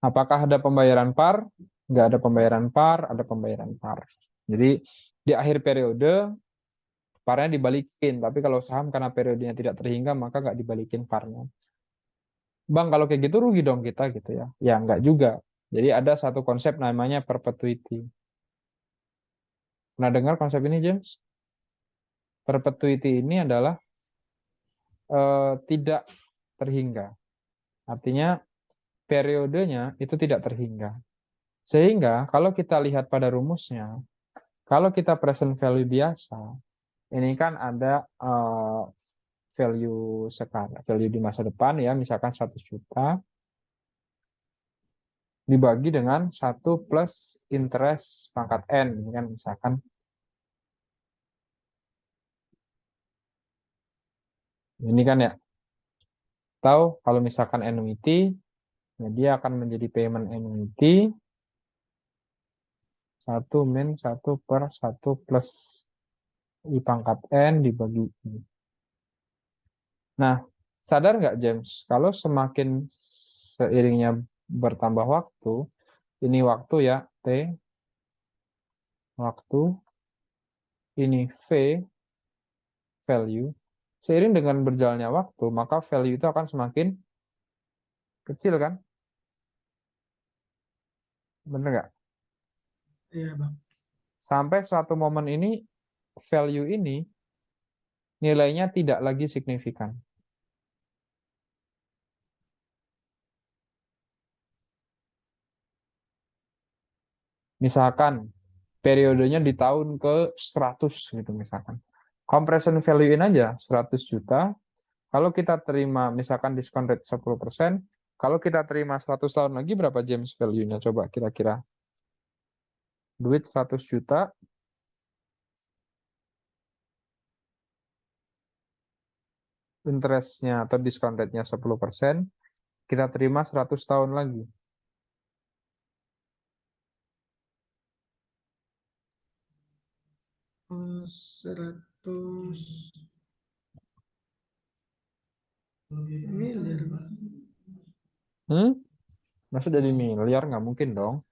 Apakah ada pembayaran par? Nggak ada pembayaran par, ada pembayaran par. Jadi di akhir periode parnya dibalikin, tapi kalau saham karena periodenya tidak terhingga maka nggak dibalikin parnya. Bang, kalau kayak gitu rugi dong kita gitu ya. Ya nggak juga. Jadi ada satu konsep namanya perpetuity. Pernah dengar konsep ini, James? Perpetuity ini adalah tidak terhingga. Artinya periodenya itu tidak terhingga. Sehingga kalau kita lihat pada rumusnya, kalau kita present value biasa, ini kan ada value sekarang, value di masa depan ya, misalkan 100 juta dibagi dengan 1 plus interest pangkat N, kan misalkan. Ini kan ya, tahu kalau misalkan annuity, ya dia akan menjadi payment annuity 1 min 1 per 1 plus I pangkat N dibagi I. Nah, sadar nggak James, kalau semakin seiringnya bertambah waktu, ini waktu ya, T, waktu, ini V, value, seiring dengan berjalannya waktu, maka value itu akan semakin kecil kan? Bener nggak? Iya bang. Sampai suatu momen ini, value ini nilainya tidak lagi signifikan. Misalkan periodenya di tahun ke 100 gitu misalkan. Compression value in aja 100 juta. Kalau kita terima misalkan diskon rate 10%, kalau kita terima 100 tahun lagi berapa James value-nya? Coba kira-kira. Duit 100 juta, interest-nya atau diskon rate-nya 10%, kita terima 100 tahun lagi. 100 miliar, Bang. Masa jadi miliar? Nggak mungkin dong.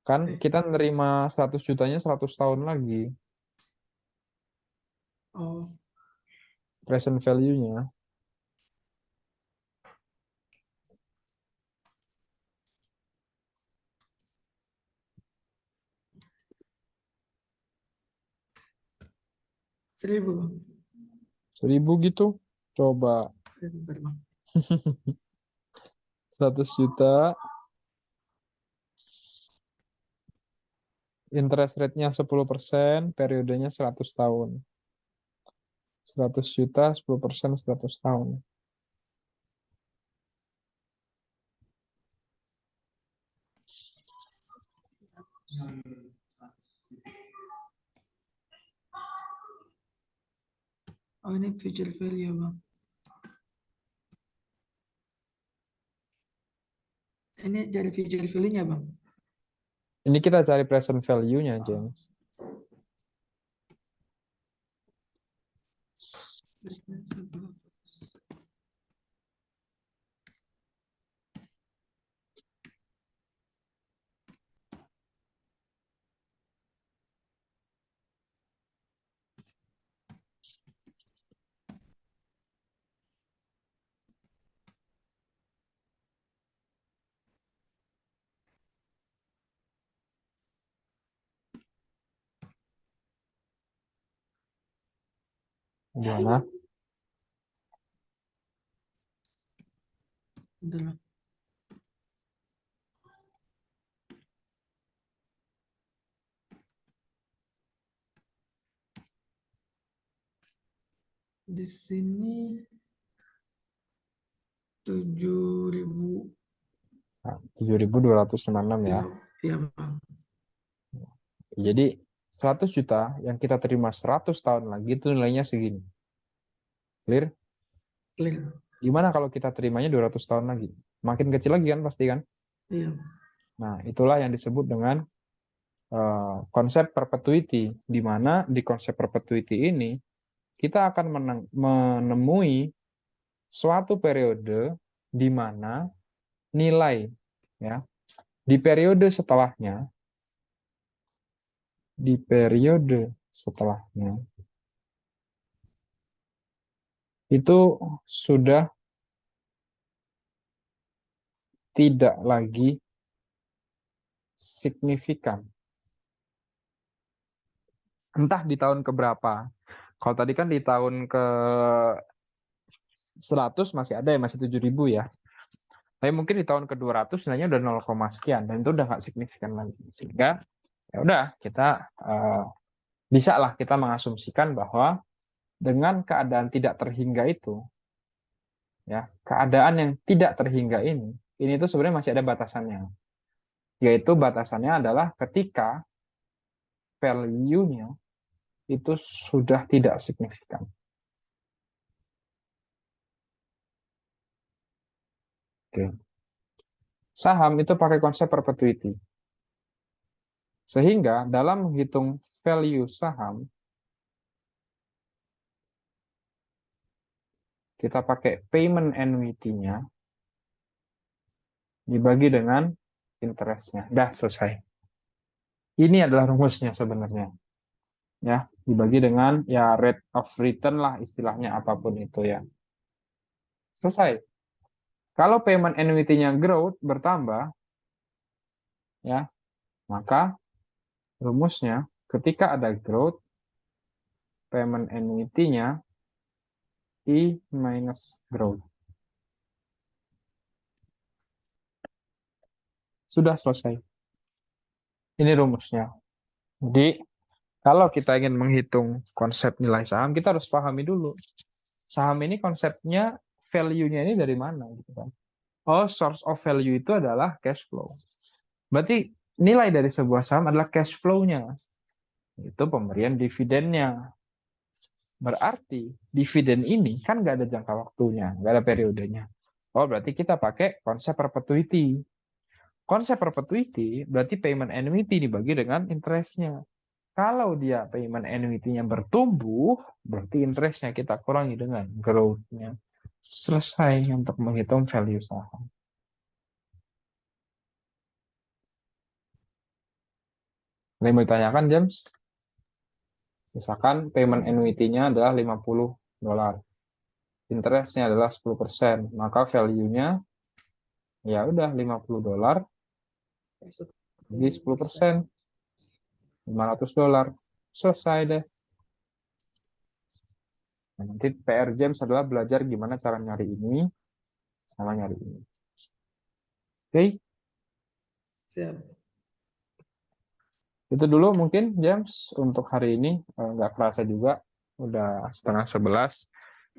Kan kita nerima 100 jutanya 100 tahun lagi. Oh, Present value-nya. seribu, Bang. 1000 gitu. Coba. Bentar, Bang. 100 juta. Interest rate-nya 10%. Periodenya 100 tahun. 100 juta, 10%, 100 tahun. Oh, ini future value, Bang. Ini jadi future value-nya, Bang. Ini kita cari present value-nya, James. Gimana? Bentar, Bang. Di sini 7.000. Nah, 7.256 ya. Iya, Bang. Jadi 100 juta yang kita terima 100 tahun lagi itu nilainya segini. Clear? Clear. Gimana kalau kita terimanya 200 tahun lagi? Makin kecil lagi kan pasti kan? Iya. Nah, itulah yang disebut dengan konsep perpetuity, di mana di konsep perpetuity ini kita akan menemui suatu periode di mana nilai ya di periode setelahnya itu sudah tidak lagi signifikan. Entah di tahun keberapa. Kalau tadi kan di tahun ke 100 masih ada ya, masih 7.000 ya. Tapi mungkin di tahun ke 200 nilainya udah 0, sekian dan itu udah nggak signifikan lagi. Sehingga ya udah kita bisa lah kita mengasumsikan bahwa dengan keadaan tidak terhingga itu ya, keadaan yang tidak terhingga ini tuh sebenarnya masih ada batasannya. Yaitu batasannya adalah ketika value-nya itu sudah tidak signifikan. Oke. Saham itu pakai konsep perpetuity. Sehingga dalam menghitung value saham, kita pakai payment annuity-nya dibagi dengan interest-nya. Dah selesai. Ini adalah rumusnya sebenarnya. Ya, dibagi dengan ya rate of return lah istilahnya apapun itu ya. Selesai. Kalau payment annuity-nya growth bertambah ya, maka rumusnya ketika ada growth payment annuity-nya I minus growth. Sudah selesai. Ini rumusnya. Jadi, kalau kita ingin menghitung konsep nilai saham, kita harus pahami dulu. Saham ini konsepnya, value-nya ini dari mana? Gitu kan. Oh, source of value itu adalah cash flow. Berarti nilai dari sebuah saham adalah cash flow-nya. Itu pemberian dividennya. Berarti dividen ini kan nggak ada jangka waktunya, nggak ada periodenya. Oh, berarti kita pakai konsep perpetuity. Konsep perpetuity berarti payment annuity dibagi dengan interest-nya. Kalau dia payment annuity-nya bertumbuh, berarti interest-nya kita kurangi dengan growth-nya. Selesai untuk menghitung value saham. Ada yang mau ditanyakan, James? Misalkan payment annuity-nya adalah $50. Interest-nya adalah 10%. Maka value-nya ya udah $50 jadi 10%. $500. Selesai deh. Nah, nanti PR James adalah belajar gimana cara nyari ini sama nyari ini. Oke, Siap. itu dulu mungkin James untuk hari ini. Nggak kerasa juga udah 10:30.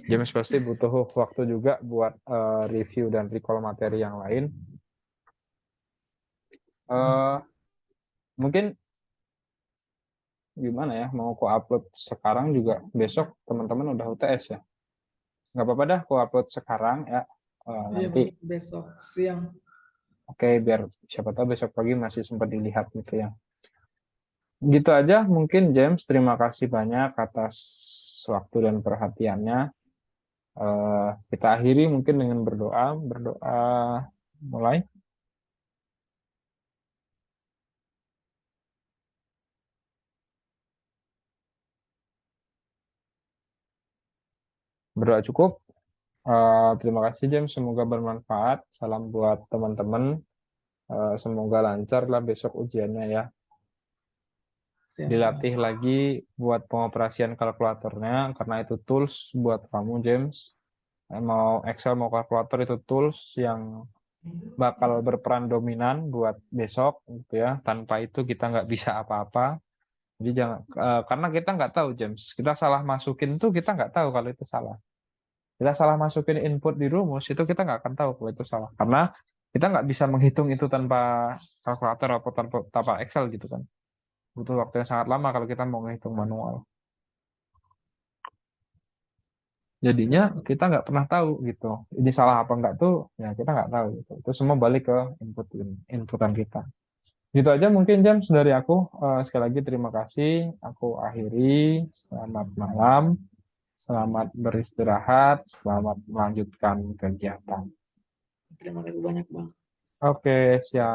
James pasti butuh waktu juga buat review dan recall materi yang lain. Mungkin gimana ya, mau aku upload sekarang juga besok teman-teman udah UTS ya. Nggak apa-apa dah aku upload sekarang ya. Iya Nanti bang, besok siang. oke, biar siapa tahu besok pagi masih sempat dilihat gitu ya. Gitu aja mungkin James, terima kasih banyak atas waktu dan perhatiannya. Kita akhiri mungkin dengan berdoa. Berdoa mulai. Berdoa cukup. Terima kasih James, semoga bermanfaat. Salam buat teman-teman. Semoga lancar lah besok ujiannya ya. Siap bang. Dilatih lagi buat pengoperasian kalkulatornya karena itu tools buat kamu James. Mau Excel mau kalkulator itu tools yang bakal berperan dominan buat besok gitu ya. Tanpa itu kita nggak bisa apa-apa. Jadi jangan karena kita nggak tahu James. Kita salah masukin tuh kita nggak tahu kalau itu salah. Kita salah masukin input di rumus itu kita nggak akan tahu kalau itu salah. Karena kita nggak bisa menghitung itu tanpa kalkulator atau tanpa Excel gitu kan. Butuh waktu yang sangat lama kalau kita mau menghitung manual. Jadinya Siap bang. kita nggak pernah tahu gitu. Ini salah apa enggak tuh ya kita nggak tahu gitu. Itu semua balik ke inputan kita. Gitu aja mungkin James dari aku. Sekali lagi terima kasih. Aku akhiri. Selamat malam. Selamat beristirahat. Selamat melanjutkan kegiatan. Terima kasih banyak bang. Oke, siap.